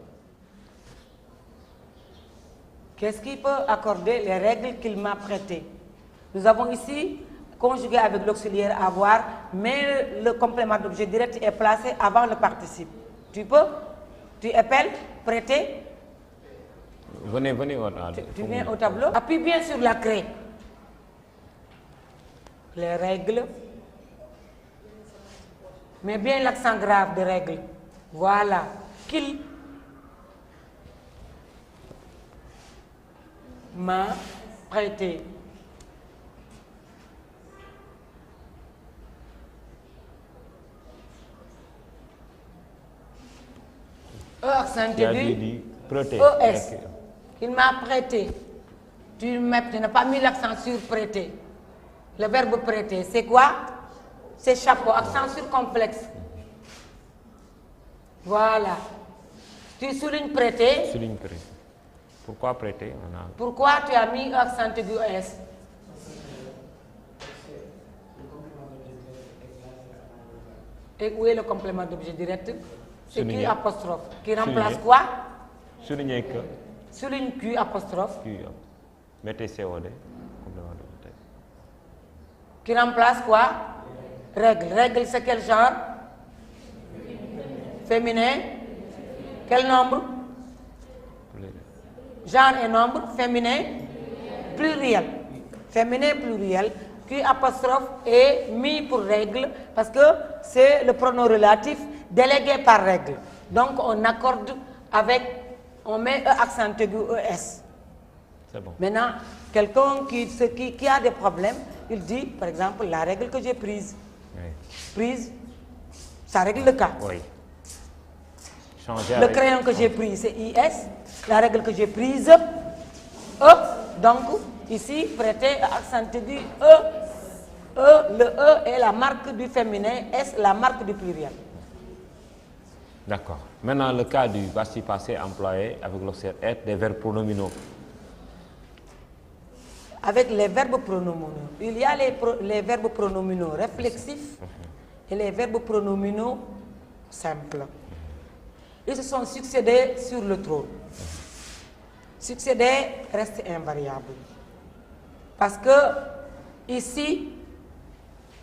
Qu'est-ce qu'il peut accorder les règles qu'il m'a prêtées? Nous avons ici conjugué avec l'auxiliaire avoir, mais le complément d'objet direct est placé avant le participe. Tu peux, tu appelles, prêter. Venez Tu viens au tableau. Appuie bien sur la craie. Les règles. Mets bien l'accent grave de règles. Voilà. Qu'il m'a prêté. Accent aigu. ES. Il m'a prêté. Tu n'as pas mis l'accent sur prêter. Le verbe prêter, c'est quoi? C'est chapeau, accent circonflexe. Voilà. Tu soulignes prêter. Souligne prêter. Pourquoi prêter? Pourquoi tu as mis accent aigu ES? Et où est le complément d'objet direct? C'est Q apostrophe. Qui remplace quoi? Soulignez que. Souligne Q apostrophe. Q. Mettez COD. Complément d'objet. Qui remplace quoi? Règle. Règle, c'est quel genre? Féminin. Quel nombre? Genre et nombre. Féminin. Pluriel. Féminin pluriel. Q apostrophe est mis pour règle parce que c'est le pronom relatif délégué par règle. Donc on accorde avec, on met accent aigu ES. C'est bon. Maintenant, quelqu'un qui a des problèmes, il dit par exemple la règle que j'ai prise. Oui. Prise, ça règle le cas. Oui. Changer Le avec... crayon que j'ai pris c'est IS, la règle que j'ai prise E. Donc ici prêter accent aigu E. Le E est la marque du féminin, S la marque du pluriel. D'accord. Maintenant, le cas du participe passé employé avec l'auxiliaire être des verbes pronominaux. Avec les verbes pronominaux, il y a les verbes pronominaux réflexifs et les verbes pronominaux simples. Ils se sont succédés sur le trône. Succéder reste invariable. Parce que ici,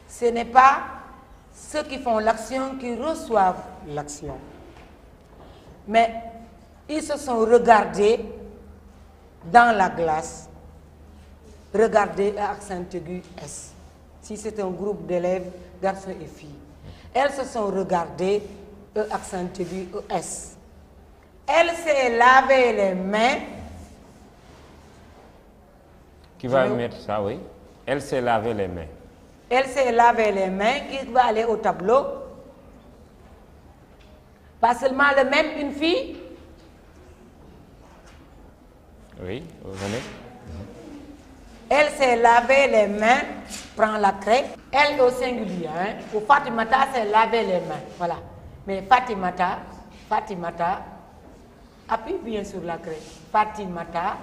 ce n'est pas ceux qui font l'action qui reçoivent l'action. Mais ils se sont regardés dans la glace. Regardez accent aigu S. Si c'est un groupe d'élèves, garçons et filles. Elles se sont regardées, accent aigu ES. Elle s'est lavé les mains. Qui va mettre ça, oui? Elle s'est lavé les mains. Elle s'est lavé les mains, qui va aller au tableau. Pas seulement le même, une fille. Oui, venez. Elle s'est lavé les mains, prend la craie. Elle au singulier, hein. Pour Fatimata, s'est lavé les mains. Voilà. Mais Fatimata, appuie bien sur la craie. Fatimata,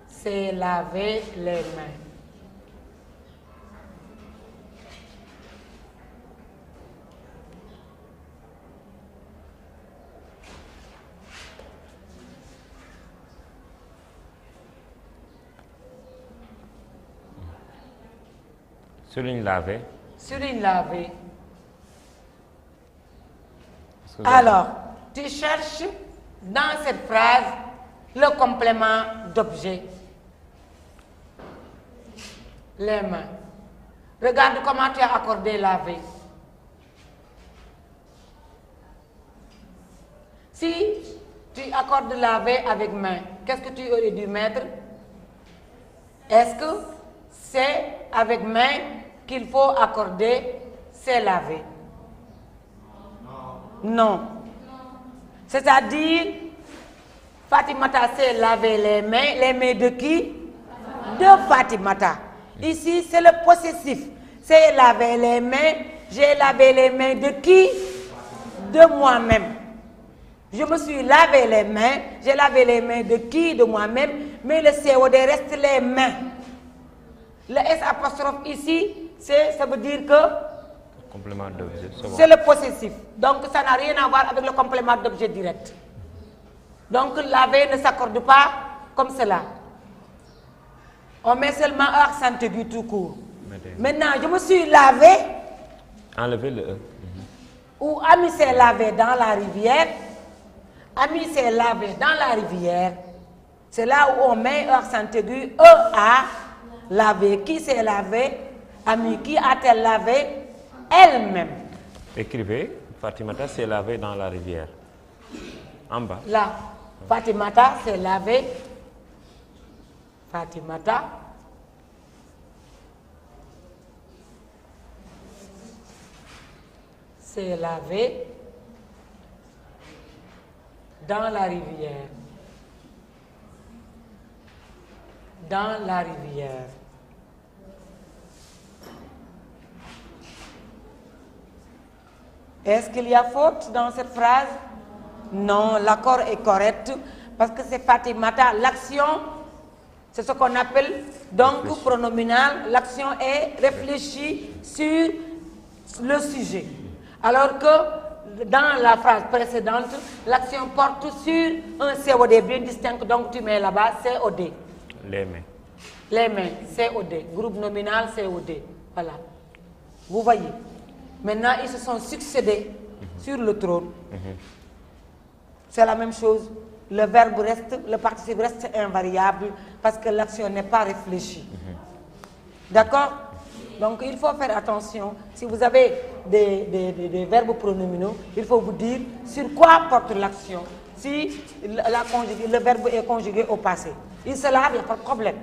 s'est lavé les mains. Souligne lavé. Souligne lavé. Alors, tu cherches dans cette phrase le complément d'objet. Les mains. Regarde comment tu as accordé laver. Si tu accordes laver avec main, qu'est-ce que tu aurais dû mettre? Est-ce que c'est avec main qu'il faut accorder c'est laver? Non. C'est-à-dire, Fatimata s'est lavé les mains de qui? De Fatimata. Ici, c'est le possessif. C'est laver les mains. J'ai lavé les mains de qui? De moi-même. Je me suis lavé les mains. J'ai lavé les mains de qui? De moi-même. Mais le COD reste les mains. Le S apostrophe ici, ça veut dire que complément d'objet. C'est le possessif. Donc ça n'a rien à voir avec le complément d'objet direct. Donc laver ne s'accorde pas comme cela. On met seulement un accent aigu tout court. Maintenant, je me suis lavé Enlevez le E. Ou Ami s'est lavé dans la rivière. Ami s'est lavé dans la rivière. C'est là où on met accent aigu. E a lavé. Qui s'est lavé? Ami. Qui a-t-elle lavé? Elle-même. Écrivez. Fatimata s'est lavée dans la rivière. En bas. Là. Fatimata s'est lavée. Fatimata. S'est lavée dans la rivière. Dans la rivière. Est-ce qu'il y a faute dans cette phrase? Non, l'accord est correct parce que c'est Fatimata. L'action, c'est ce qu'on appelle donc pronominal. L'action est réfléchie sur le sujet. Alors que dans la phrase précédente, l'action porte sur un COD bien distinct, donc tu mets là-bas COD. Les mains. Les mains, COD. Groupe nominal, COD. Voilà. Vous voyez. Maintenant, ils se sont succédés sur le trône. C'est la même chose. Le verbe reste, le participe reste invariable parce que l'action n'est pas réfléchie. D'accord? Donc, il faut faire attention. Si vous avez des verbes pronominaux, il faut vous dire sur quoi porte l'action. Si le verbe est conjugué au passé. Il se lave, il n'y a pas de problème.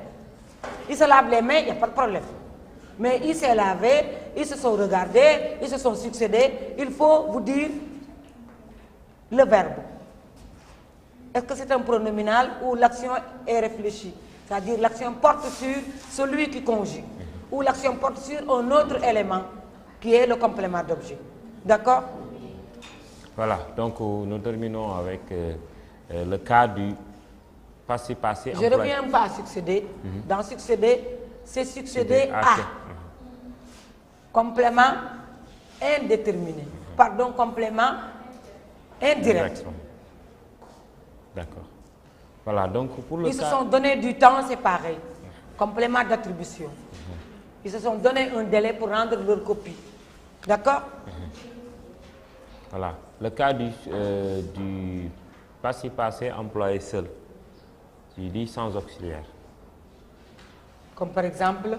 Il se lave les mains, il n'y a pas de problème. Mais il s'est lavé, ils se sont regardés, ils se sont succédés. Il faut vous dire le verbe. Est-ce que c'est un pronominal ou l'action est réfléchie? C'est-à-dire l'action porte sur celui qui conjugue. Ou l'action porte sur un autre élément qui est le complément d'objet. D'accord? Voilà, donc nous terminons avec le cas du passé. Je ne reviens pas à succéder. Dans succéder, c'est succéder à. Complément indéterminé. Pardon, complément indirect. D'accord. Voilà, donc pour le Ils cas... se sont donné du temps, c'est pareil. Complément d'attribution. Ils se sont donné un délai pour rendre leur copie. D'accord? Voilà. Le cas du passé employé seul. Tu dis sans auxiliaire. Comme par exemple,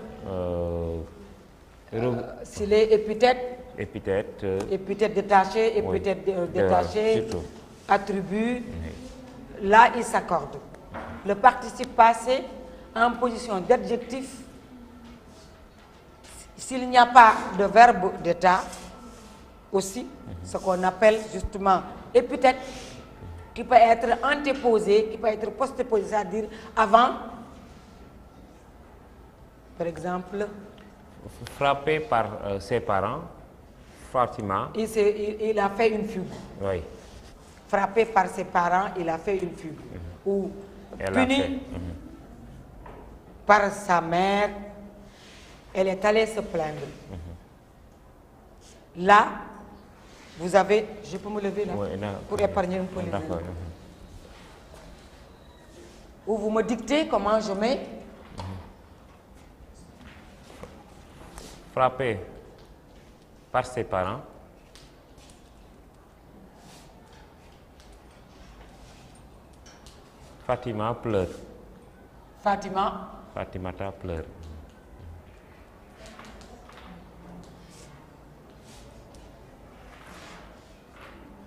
s'il est épithète, épithète détaché, épithète détaché, attribut, là il s'accorde. Le participe passé en position d'adjectif, s'il n'y a pas de verbe d'état, aussi, ce qu'on appelle justement épithète, qui peut être antéposé, qui peut être postposé, c'est-à-dire avant. Par exemple, frappé par ses parents, Fatima. Il a fait une fugue. Oui. Frappé par ses parents, il a fait une fugue. Ou puni par sa mère, elle est allée se plaindre. Là, vous avez... Je peux me lever là? Oui, pour épargner un peu les mains. Ou vous me dictez comment je mets... Frappé par ses parents. Fatima pleure. Fatimata pleure.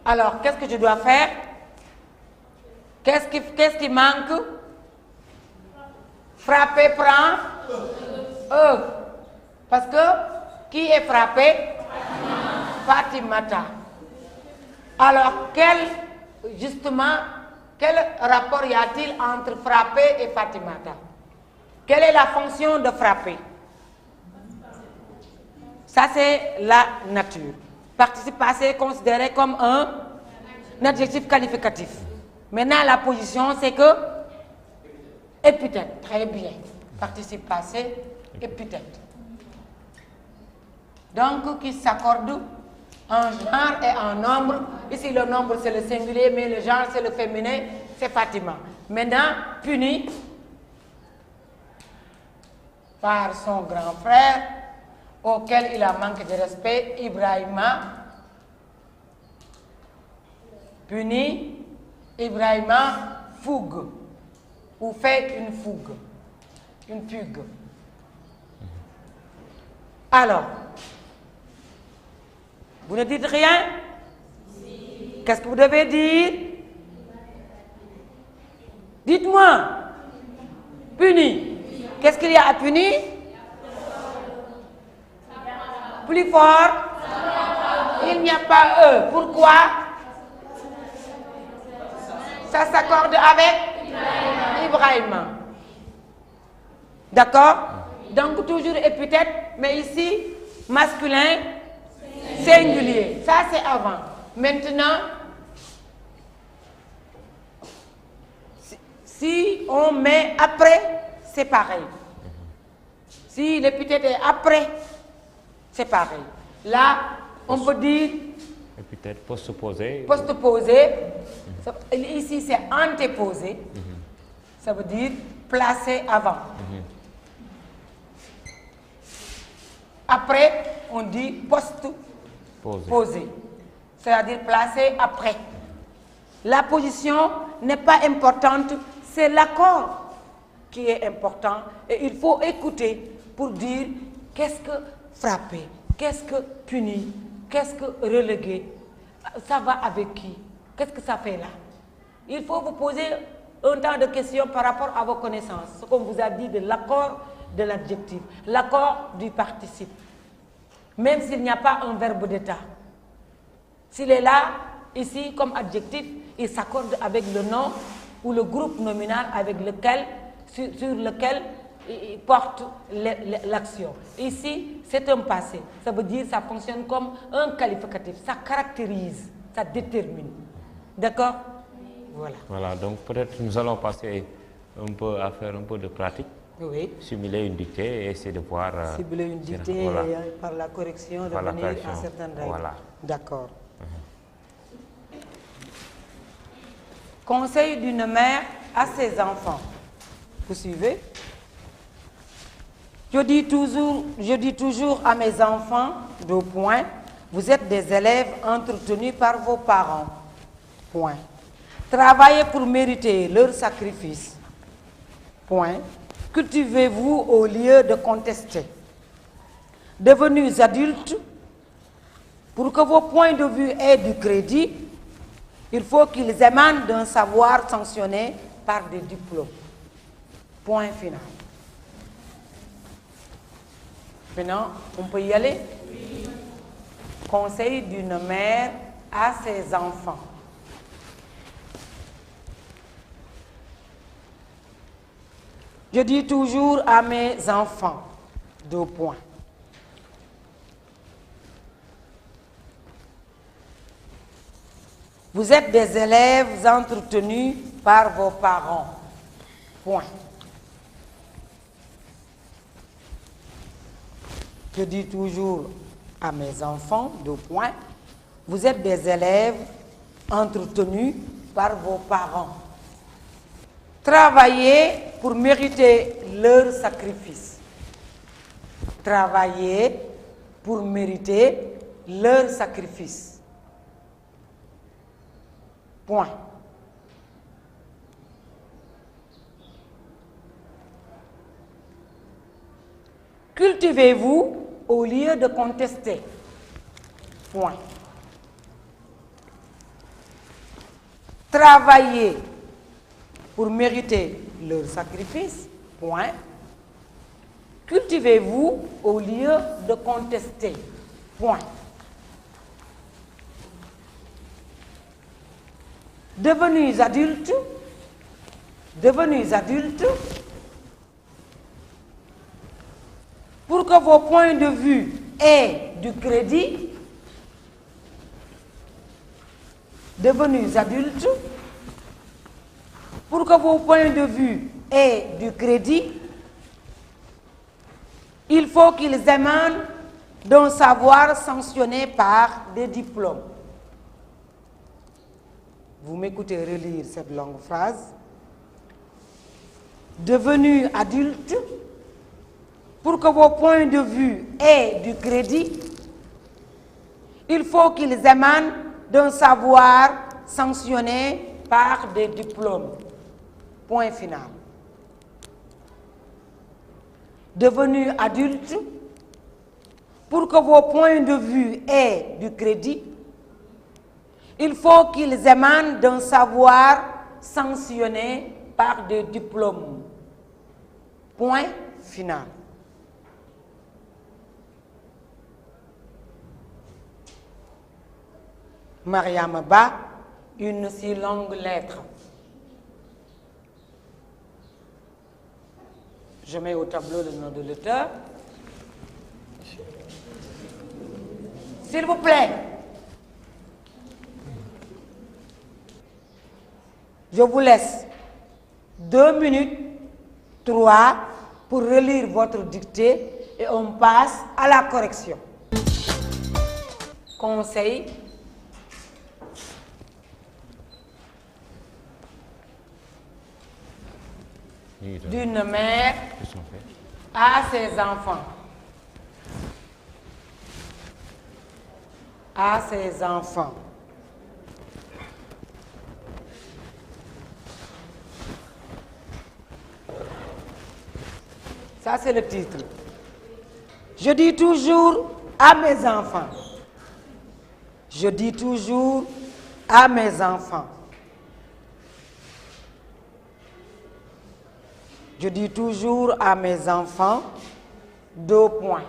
Alors, qu'est-ce que je dois faire? Qu'est-ce qui manque? Frapper prend E. Parce que qui est frappé? Fatimata. Alors, quel rapport y a-t-il entre frapper et Fatimata? Quelle est la fonction de frapper? Ça, c'est la nature. Participe passé est considéré comme un adjectif qualificatif. Maintenant, la position, c'est que épithète. Très bien. Participe passé, épithète. Donc, qui s'accorde en genre et en nombre. Ici, le nombre, c'est le singulier, mais le genre, c'est le féminin, c'est Fatima. Maintenant, puni par son grand frère auquel il a manqué de respect, Ibrahima puni, Ibrahima fougue ou fait une fugue. Alors, vous ne dites rien? Qu'est-ce que vous devez dire? Dites-moi. Puni. Qu'est-ce qu'il y a à punir? Plus fort. Il n'y a pas eux. Pourquoi? Ça s'accorde avec Ibrahima. D'accord? Donc toujours épithète, mais ici, masculin, singulier. Ça c'est avant. Maintenant, si on met après, c'est pareil. Si l'épithète est après, c'est pareil. Là, on peut dire épithète postposé. Postposé. Ici, c'est antéposé. Ça veut dire placé avant. Après, on dit postposé. C'est-à-dire placé après. La position n'est pas importante, c'est l'accord qui est important. Et il faut écouter pour dire qu'est-ce que frapper, qu'est-ce que punir, qu'est-ce que reléguer, ça va avec qui, qu'est-ce que ça fait là. Il faut vous poser un tas de questions par rapport à vos connaissances, ce qu'on vous a dit de l'accord de l'adjectif, l'accord du participe, même s'il n'y a pas un verbe d'état. S'il est là, ici, comme adjectif, il s'accorde avec le nom ou le groupe nominal avec lequel, sur lequel il porte l'action. Ici, c'est un passé. Ça veut dire que ça fonctionne comme un qualificatif. Ça caractérise, ça détermine. D'accord? Voilà. Voilà, donc peut-être nous allons passer un peu à faire un peu de pratique. Oui. Simuler une dictée et essayer de voir... simuler une dictée voilà. Et par la correction, revenir à certaines règles. Voilà. D'accord. Conseil d'une mère à ses enfants. Vous suivez? Je dis toujours à mes enfants, deux points, vous êtes des élèves entretenus par vos parents. Point. Travaillez pour mériter leur sacrifice. Point. Cultivez-vous au lieu de contester. Devenus adultes, pour que vos points de vue aient du crédit, il faut qu'ils émanent d'un savoir sanctionné par des diplômes. Point final. Maintenant, on peut y aller? Oui. Conseil d'une mère à ses enfants. Je dis toujours à mes enfants, deux points. Vous êtes des élèves entretenus par vos parents. Point. Je dis toujours à mes enfants, deux points, vous êtes des élèves entretenus par vos parents. Travaillez pour mériter leur sacrifice. Travaillez pour mériter leur sacrifice. Point. Cultivez-vous au lieu de contester. Point. Travaillez pour mériter leur sacrifice. Point. Cultivez-vous au lieu de contester. Point. Devenus adultes, pour que vos points de vue aient du crédit, devenus adultes, pour que vos points de vue aient du crédit, il faut qu'ils émanent d'un savoir sanctionné par des diplômes. Vous m'écoutez relire cette longue phrase. Devenus adultes, Pour que vos points de vue aient du crédit, il faut qu'ils émanent d'un savoir sanctionné par des diplômes. Point final. Devenus adultes, pour que vos points de vue aient du crédit, il faut qu'ils émanent d'un savoir sanctionné par des diplômes. Point final. Mariama Ba, une si longue lettre. Je mets au tableau le nom de l'auteur. S'il vous plaît. Je vous laisse 2 minutes, 3 pour relire votre dictée et on passe à la correction. Conseil. D'une mère à ses enfants. À ses enfants. Ça, c'est le titre. Je dis toujours à mes enfants. Je dis toujours à mes enfants. Je dis toujours à mes enfants, 2 points.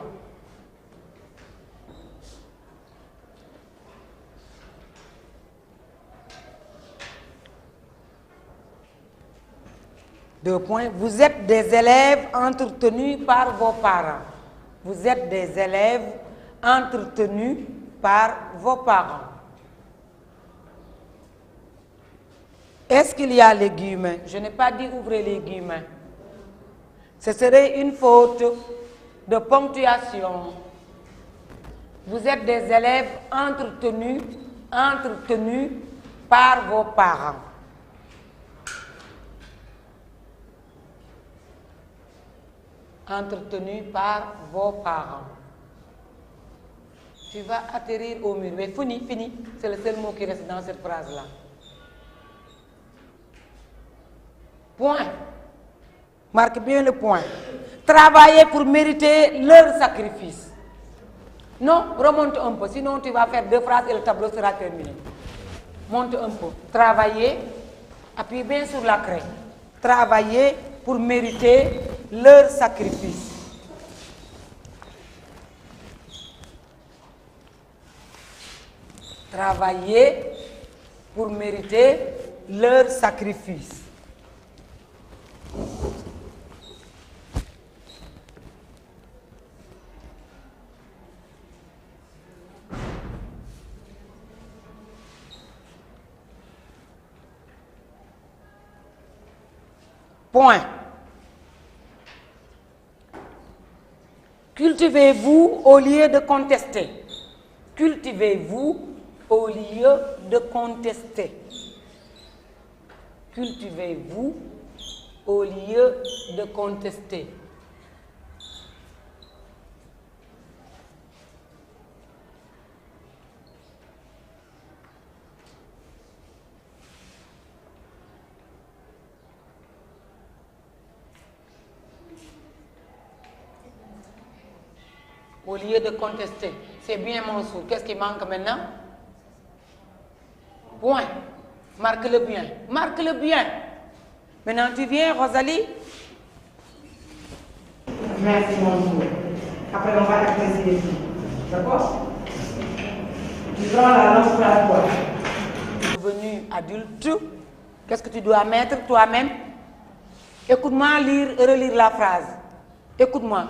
Deux points. Vous êtes des élèves entretenus par vos parents. Vous êtes des élèves entretenus par vos parents. Est-ce qu'il y a les guillemets? Je n'ai pas dit ouvrez les guillemets. Ce serait une faute de ponctuation. Vous êtes des élèves entretenus par vos parents. Entretenus par vos parents. Tu vas atterrir au mur. Mais fini. C'est le seul mot qui reste dans cette phrase-là. Point. Marque bien le point. Travailler pour mériter leur sacrifice. Non, remonte un peu. Sinon, tu vas faire 2 phrases et le tableau sera terminé. Monte un peu. Travailler. Appuie bien sur la craie. Travailler pour mériter leur sacrifice. Travailler pour mériter leur sacrifice. Point. Cultivez-vous au lieu de contester. Cultivez-vous au lieu de contester. Cultivez-vous au lieu de contester. Au lieu de contester. C'est bien Mansour. Qu'est-ce qui manque maintenant? Point. Marque-le bien. Marque-le bien. Maintenant, tu viens, Rosalie? Merci, Mansour. Après, on va apprécier les filles. D'accord? Tu prends la langue pour la toi. Devenu adulte, qu'est-ce que tu dois mettre toi-même? Écoute-moi lire et relire la phrase. Écoute-moi.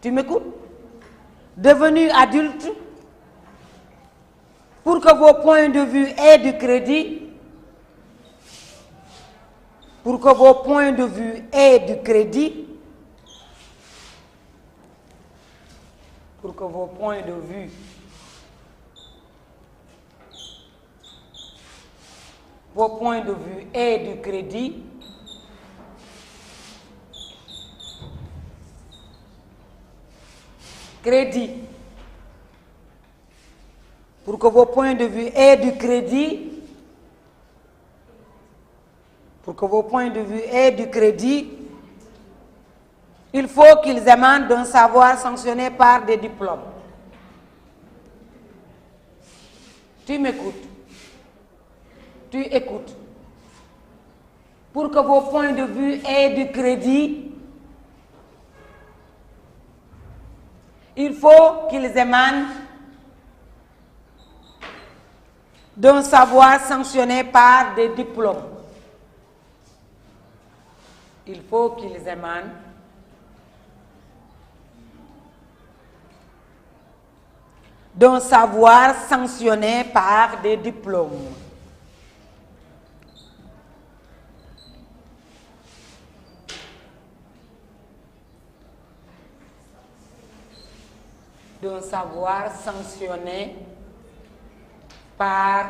Tu m'écoutes? Devenu adulte, pour que vos points de vue aient du crédit, pour que vos points de vue aient du crédit, pour que vos points de vue aient du crédit, Crédit. Pour que vos points de vue aient du crédit, il faut qu'ils émanent d'un savoir sanctionné par des diplômes. Tu m'écoutes. Tu écoutes. Pour que vos points de vue aient du crédit, il faut qu'ils émanent d'un savoir sanctionné par des diplômes. Il faut qu'ils émanent d'un savoir sanctionné par des diplômes. D'un savoir sanctionné par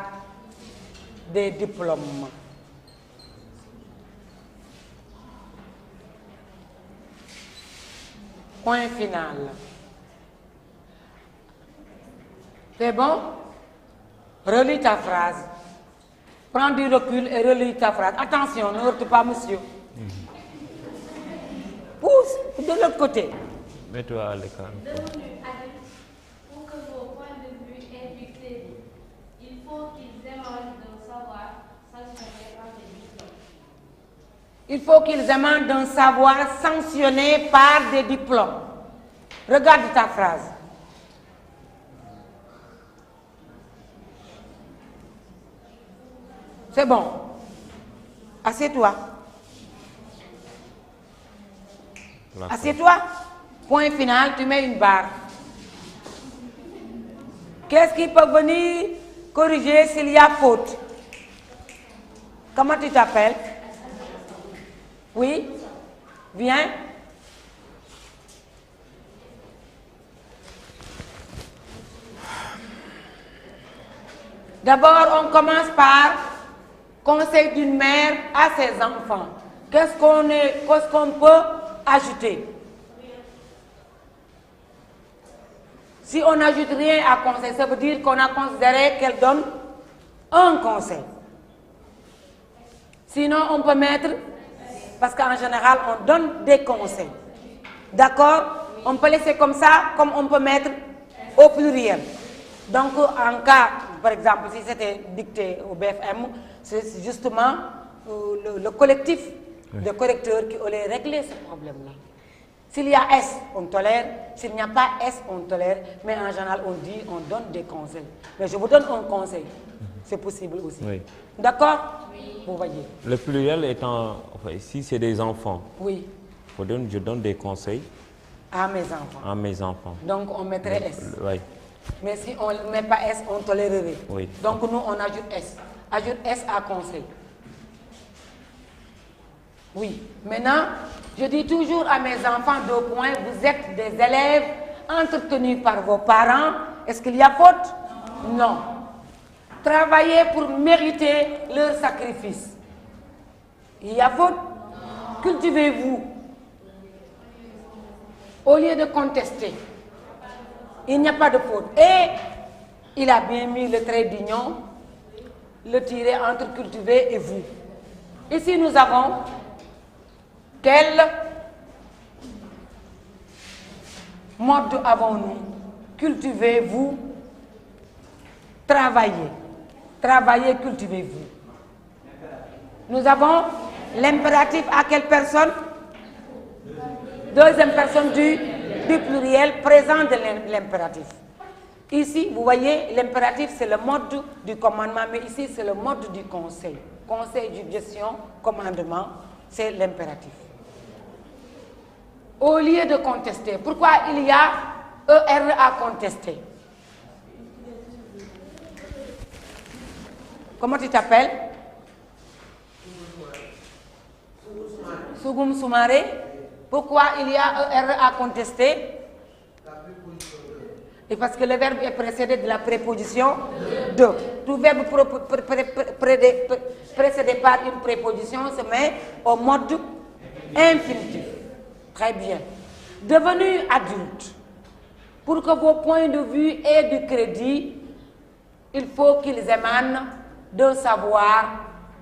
des diplômes. Point final. C'est bon? Relis ta phrase. Prends du recul et relis ta phrase. Attention, ne heurte pas monsieur. Pousse de l'autre côté. Mets-toi à l'écart. Devenu adulte, pour que vos points de vue aient du crédit, il faut qu'ils émanent d'un savoir sanctionné par des diplômes. Il faut qu'ils émanent d'un savoir sanctionné par des diplômes. Regarde ta phrase. C'est bon. Assieds-toi. Assieds-toi. Point final, tu mets une barre. Qu'est-ce qui peut venir corriger s'il y a faute? Comment tu t'appelles? Oui? Viens. D'abord, on commence par conseil d'une mère à ses enfants. Qu'est-ce qu'on peut ajouter? Si on n'ajoute rien à conseil, ça veut dire qu'on a considéré qu'elle donne un conseil. Sinon, on peut mettre, parce qu'en général, on donne des conseils. D'accord? On peut laisser comme ça, comme on peut mettre au pluriel. Donc, en cas, par exemple, si c'était dicté au BFM, c'est justement le collectif de correcteurs qui allait régler ce problème-là. S'il y a S, on tolère. S'il n'y a pas S, on tolère. Mais en général, on donne des conseils. Mais je vous donne un conseil. C'est possible aussi. Oui. D'accord? Oui. Vous voyez. Le pluriel étant, enfin, si c'est des enfants, oui. Je donne des conseils à mes enfants. à mes enfants. Donc, on mettrait S. Oui. Mais si on ne met pas S, on tolérerait. Oui. Donc, nous, on ajoute S. Ajoute S à conseil. Oui. Maintenant, je dis toujours à mes enfants 2 points, vous êtes des élèves entretenus par vos parents. Est-ce qu'il y a faute? Non. Travaillez pour mériter leur sacrifice. Il y a faute? Cultivez-vous. Au lieu de contester. Il n'y a pas de faute. Et il a bien mis le trait d'union, le tiret entre cultiver et vous. Ici, nous avons quel mode avons-nous? Cultivez-vous, travaillez. Travaillez, cultivez-vous. Nous avons l'impératif à quelle personne? Deuxième personne du pluriel présent de l'impératif. Ici, vous voyez, l'impératif, c'est le mode du commandement, mais ici, c'est le mode du conseil. Conseil, suggestion, commandement, c'est l'impératif. Au lieu de contester, pourquoi il y a ER à contester? Comment tu t'appelles? Sougoum Soumaré. Pourquoi il y a ER à contester? Et parce que le verbe est précédé de la préposition de. Tout verbe précédé par une préposition se met au mode infinitif. Très bien. Devenu adulte. Pour que vos points de vue aient du crédit, il faut qu'ils émanent d'un savoir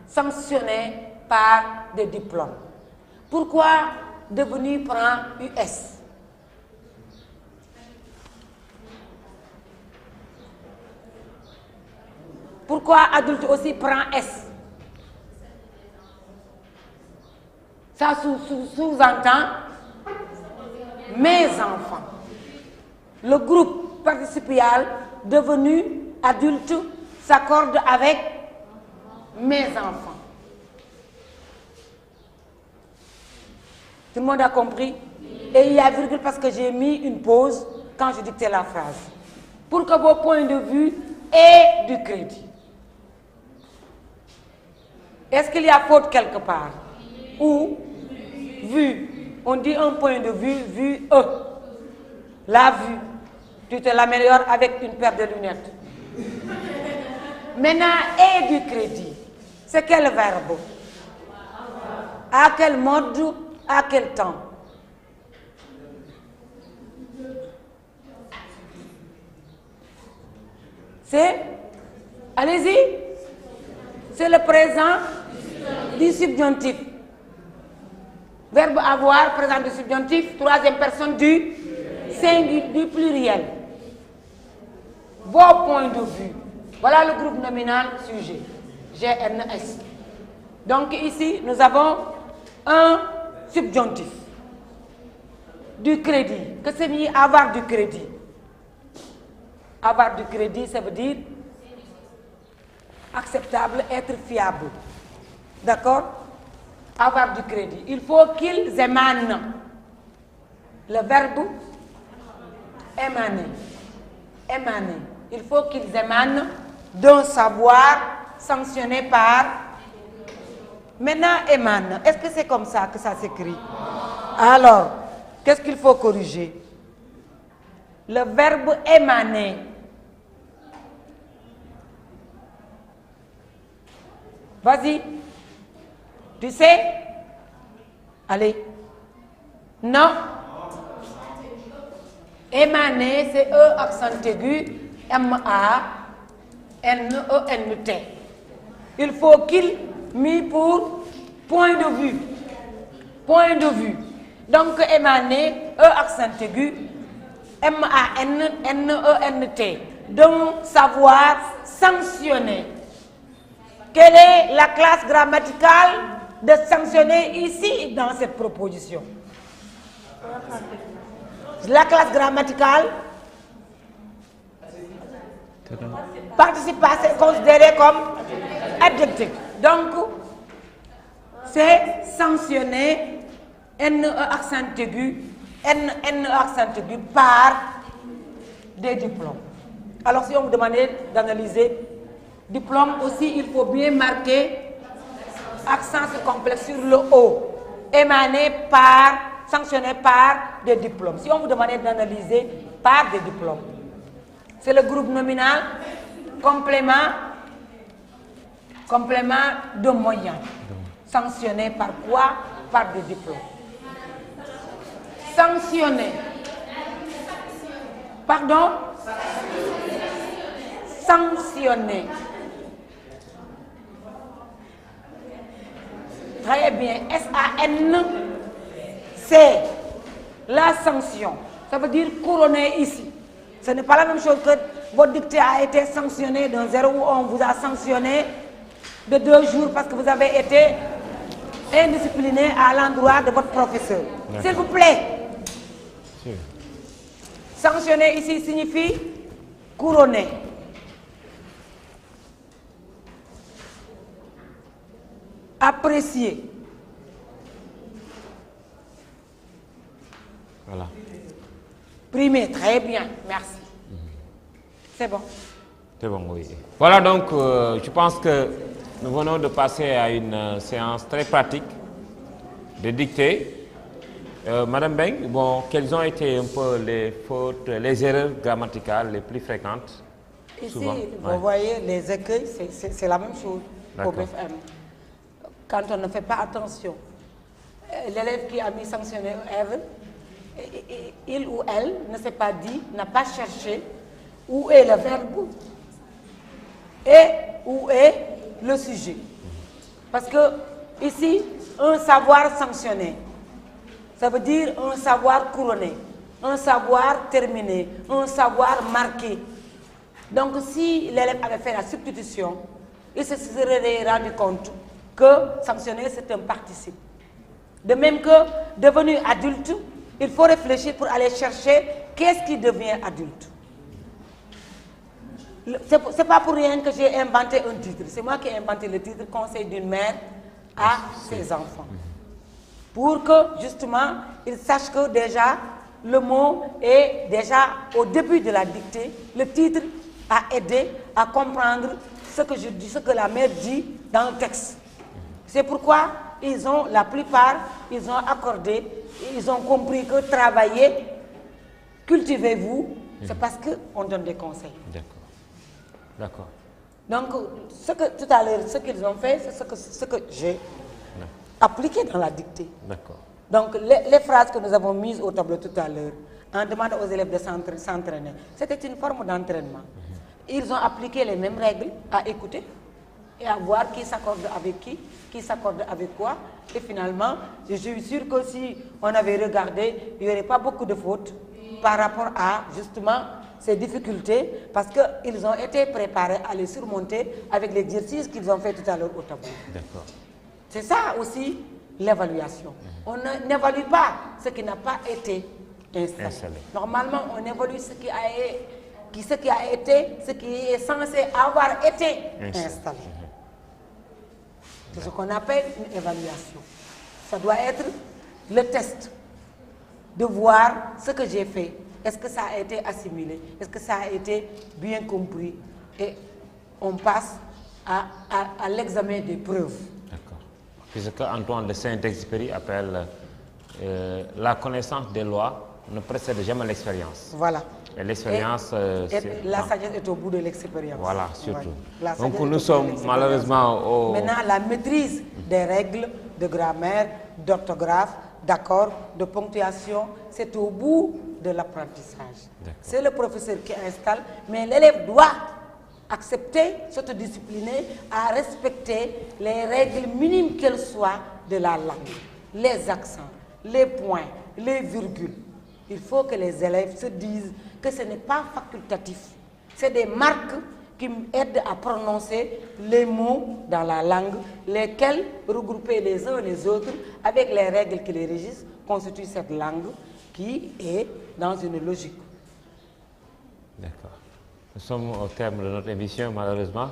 sanctionné par des diplômes. Pourquoi devenu prend US? Pourquoi adulte aussi prend S? Ça sous-entend mes enfants. Le groupe participial devenu adulte s'accorde avec mes enfants. Tout le monde a compris? Et il y a virgule parce que j'ai mis une pause quand je dictais la phrase. Pour que vos points de vue aient du crédit. Est-ce qu'il y a faute quelque part? Ou vue? On dit un point de vue, vue E. La vue. Tu te l'améliores avec une paire de lunettes. Maintenant, et du crédit. C'est quel verbe? À quel mode? À quel temps? C'est, allez-y, c'est le présent du subjonctif. Verbe avoir, présent du subjonctif, troisième personne du singulier, du pluriel. Vos points de vue. Voilà le groupe nominal sujet. GNS. Donc ici, nous avons un subjonctif. Du crédit. Que signifie avoir du crédit? Avoir du crédit, ça veut dire acceptable, être fiable. D'accord? Avoir du crédit. Il faut qu'ils émanent. Le verbe émaner. Émaner. Il faut qu'ils émanent d'un savoir sanctionné par... Maintenant, émane. Est-ce que c'est comme ça que ça s'écrit? Alors, qu'est-ce qu'il faut corriger? Le verbe émaner. Vas-y. Tu sais? Allez. Non. Émaner, c'est E accent aigu, M-A-N-E-N-T. Il faut qu'il mis pour point de vue. Point de vue. Donc, émaner, E accent aigu, M-A-N-N-E-N-T. Donc, savoir sanctionner. Quelle est la classe grammaticale de sanctionner ici dans cette proposition? La classe grammaticale participe passé considéré comme adjectif. Donc, c'est sanctionner N-E accent aigu, N-E accent aigu par des diplômes. Alors, si on vous demandait d'analyser diplôme aussi, il faut bien marquer accent circonflexe sur le O. Émané par, sanctionné par des diplômes. Si on vous demandait d'analyser par des diplômes, c'est le groupe nominal complément de moyens. Sanctionné par quoi? Par des diplômes. Sanctionné. Pardon? Sanctionné. Très bien. S-A-N, c'est la sanction. Ça veut dire couronner ici. Ce n'est pas la même chose que votre dictée a été sanctionnée d'un 0 où on vous a sanctionné de 2 jours parce que vous avez été indiscipliné à l'endroit de votre professeur. S'il vous plaît. Sanctionner ici signifie couronner. Apprécier. Voilà. Primer, très bien, merci. C'est bon. C'est bon, oui. Voilà donc, je pense que nous venons de passer à une séance très pratique de dictée. Madame Beng, bon, quelles ont été un peu les fautes, les erreurs grammaticales les plus fréquentes? Ici, souvent, vous voyez, les écueils, c'est la même chose au BFM. Quand on ne fait pas attention, l'élève qui a mis sanctionné R, il ou elle ne s'est pas dit, n'a pas cherché où est le verbe et où est le sujet. Parce que ici, un savoir sanctionné, ça veut dire un savoir couronné, un savoir terminé, un savoir marqué. Donc si l'élève avait fait la substitution, il se serait rendu compte que sanctionner c'est un participe. De même que devenu adulte, il faut réfléchir pour aller chercher qu'est-ce qui devient adulte. C'est pas pour rien que j'ai inventé un titre. C'est moi qui ai inventé le titre Conseil d'une mère à ses enfants. Pour que justement, ils sachent que déjà le mot est déjà au début de la dictée. Le titre a aidé à comprendre ce que je dis, ce que la mère dit dans le texte. C'est pourquoi ils ont, la plupart, ils ont accordé, ils ont compris que travailler, cultivez-vous, c'est parce qu'on donne des conseils. D'accord. Donc, ce que tout à l'heure, ce qu'ils ont fait, c'est ce que j'ai appliqué dans la dictée. D'accord. Donc, les phrases que nous avons mises au tableau tout à l'heure, en demandant aux élèves de s'entraîner, c'était une forme d'entraînement. Ils ont appliqué les mêmes règles à écouter et à voir qui s'accorde avec qui s'accorde avec quoi. Et finalement, je suis sûre que si on avait regardé, il n'y aurait pas beaucoup de fautes par rapport à, justement, ces difficultés, parce qu'ils ont été préparés à les surmonter avec l'exercice qu'ils ont fait tout à l'heure au tableau. D'accord. C'est ça aussi l'évaluation. On n'évalue pas ce qui n'a pas été installé. Normalement, on évalue ce qui est censé avoir été installé. C'est ce qu'on appelle une évaluation. Ça doit être le test de voir ce que j'ai fait. Est-ce que ça a été assimilé? Est-ce que ça a été bien compris? Et on passe à l'examen des preuves. D'accord. Puisque Antoine de Saint-Exupéry appelle la connaissance des lois ne précède jamais l'expérience. Voilà. Et l'expérience... la sagesse est au bout de l'expérience. Voilà, surtout. Ouais. Donc nous sommes malheureusement au... Maintenant, la maîtrise des règles de grammaire, d'orthographe, d'accords, de ponctuation, c'est au bout de l'apprentissage. C'est le professeur qui installe, mais l'élève doit accepter, s'autodiscipliner à respecter les règles minimes qu'elles soient de la langue. Les accents, les points, les virgules. Il faut que les élèves se disent que ce n'est pas facultatif. C'est des marques qui aident à prononcer les mots dans la langue, lesquels, regroupés les uns les autres, avec les règles qui les régissent, constituent cette langue qui est dans une logique. D'accord. Nous sommes au terme de notre émission, malheureusement.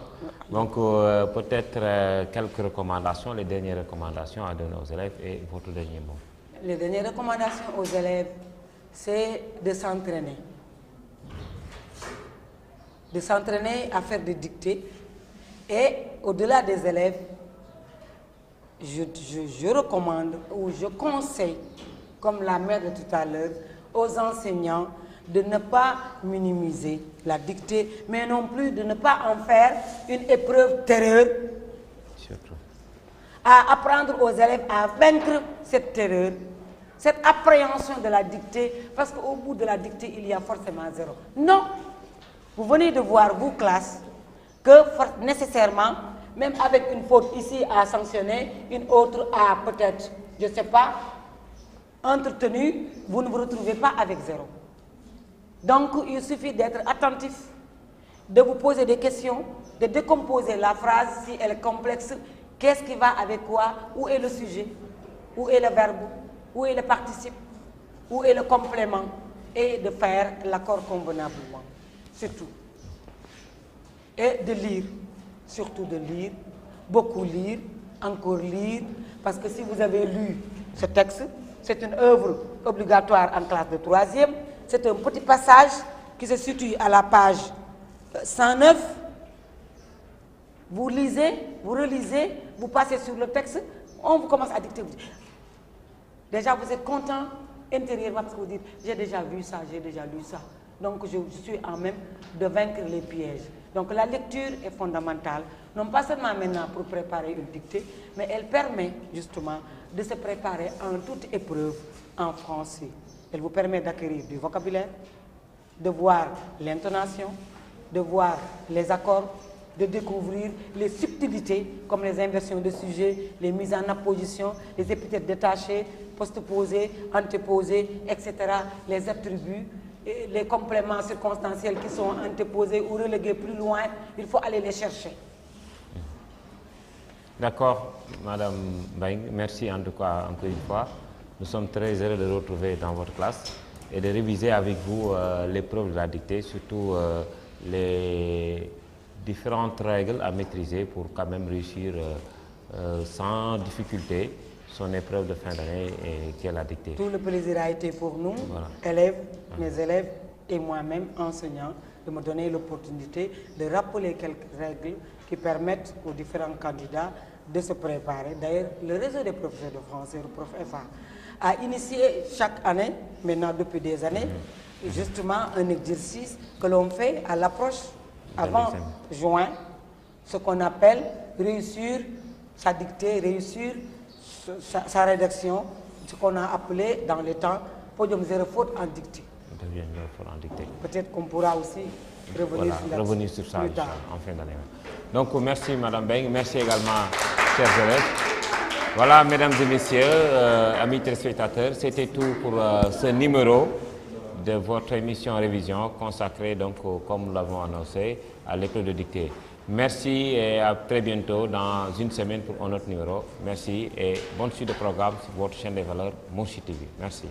Donc, peut-être quelques recommandations, les dernières recommandations à donner aux élèves et votre dernier mot. Les dernières recommandations aux élèves, c'est de s'entraîner. De s'entraîner à faire des dictées. Et au-delà des élèves, je recommande ou je conseille, comme la mère de tout à l'heure, aux enseignants de ne pas minimiser la dictée, mais non plus de ne pas en faire une épreuve terreur. Surtout. À apprendre aux élèves à vaincre cette terreur, cette appréhension de la dictée, parce qu'au bout de la dictée, il y a forcément zéro. Non! Vous venez de voir, vous, classe, que nécessairement, même avec une faute ici à sanctionner, une autre à peut-être, je ne sais pas, entretenue, vous ne vous retrouvez pas avec zéro. Donc, il suffit d'être attentif, de vous poser des questions, de décomposer la phrase si elle est complexe. Qu'est-ce qui va avec quoi? Où est le sujet? Où est le verbe? Où est le participe? Où est le complément? Et de faire l'accord convenablement. C'est tout. Et de lire. Surtout de lire. Beaucoup lire. Encore lire. Parce que si vous avez lu ce texte, c'est une œuvre obligatoire en classe de 3e. C'est un petit passage qui se situe à la page 109. Vous lisez, vous relisez, vous passez sur le texte, on vous commence à dicter. Déjà, vous êtes content intérieurement parce que vous dites, j'ai déjà vu ça, j'ai déjà lu ça. Donc, je suis en même de vaincre les pièges. Donc, la lecture est fondamentale, non pas seulement maintenant pour préparer une dictée, mais elle permet justement de se préparer en toute épreuve en français. Elle vous permet d'acquérir du vocabulaire, de voir l'intonation, de voir les accords, de découvrir les subtilités comme les inversions de sujets, les mises en apposition, les épithètes détachées, postposées, antéposées, etc., les attributs, les compléments circonstanciels qui sont antéposés ou relégués plus loin, il faut aller les chercher. D'accord, Madame Beng, merci en tout cas encore une fois. Nous sommes très heureux de retrouver dans votre classe et de réviser avec vous l'épreuve de la dictée, surtout les différentes règles à maîtriser pour quand même réussir sans difficulté son épreuve de fin d'année qui est la dictée. Tout le plaisir a été pour nous, élèves, mes élèves et moi-même, enseignants, de me donner l'opportunité de rappeler quelques règles qui permettent aux différents candidats de se préparer. D'ailleurs, le réseau des professeurs de français, le Prof FA, a initié chaque année, maintenant depuis des années, justement un exercice que l'on fait à l'approche avant juin, ce qu'on appelle réussir sa dictée, réussir sa rédaction, ce qu'on a appelé dans le temps podium zéro faute en dictée. Peut-être qu'on pourra aussi revenir sur ça en fin d'année. Donc merci Madame Beng, merci également chers élèves. Voilà mesdames et messieurs, amis téléspectateurs, c'était tout pour ce numéro de votre émission Révision consacrée donc, comme nous l'avons annoncé, à l'épreuve de dictée. Merci et à très bientôt dans une semaine pour un autre numéro. Merci et bonne suite de programme sur votre chaîne des valeurs Mourchid TV. Merci.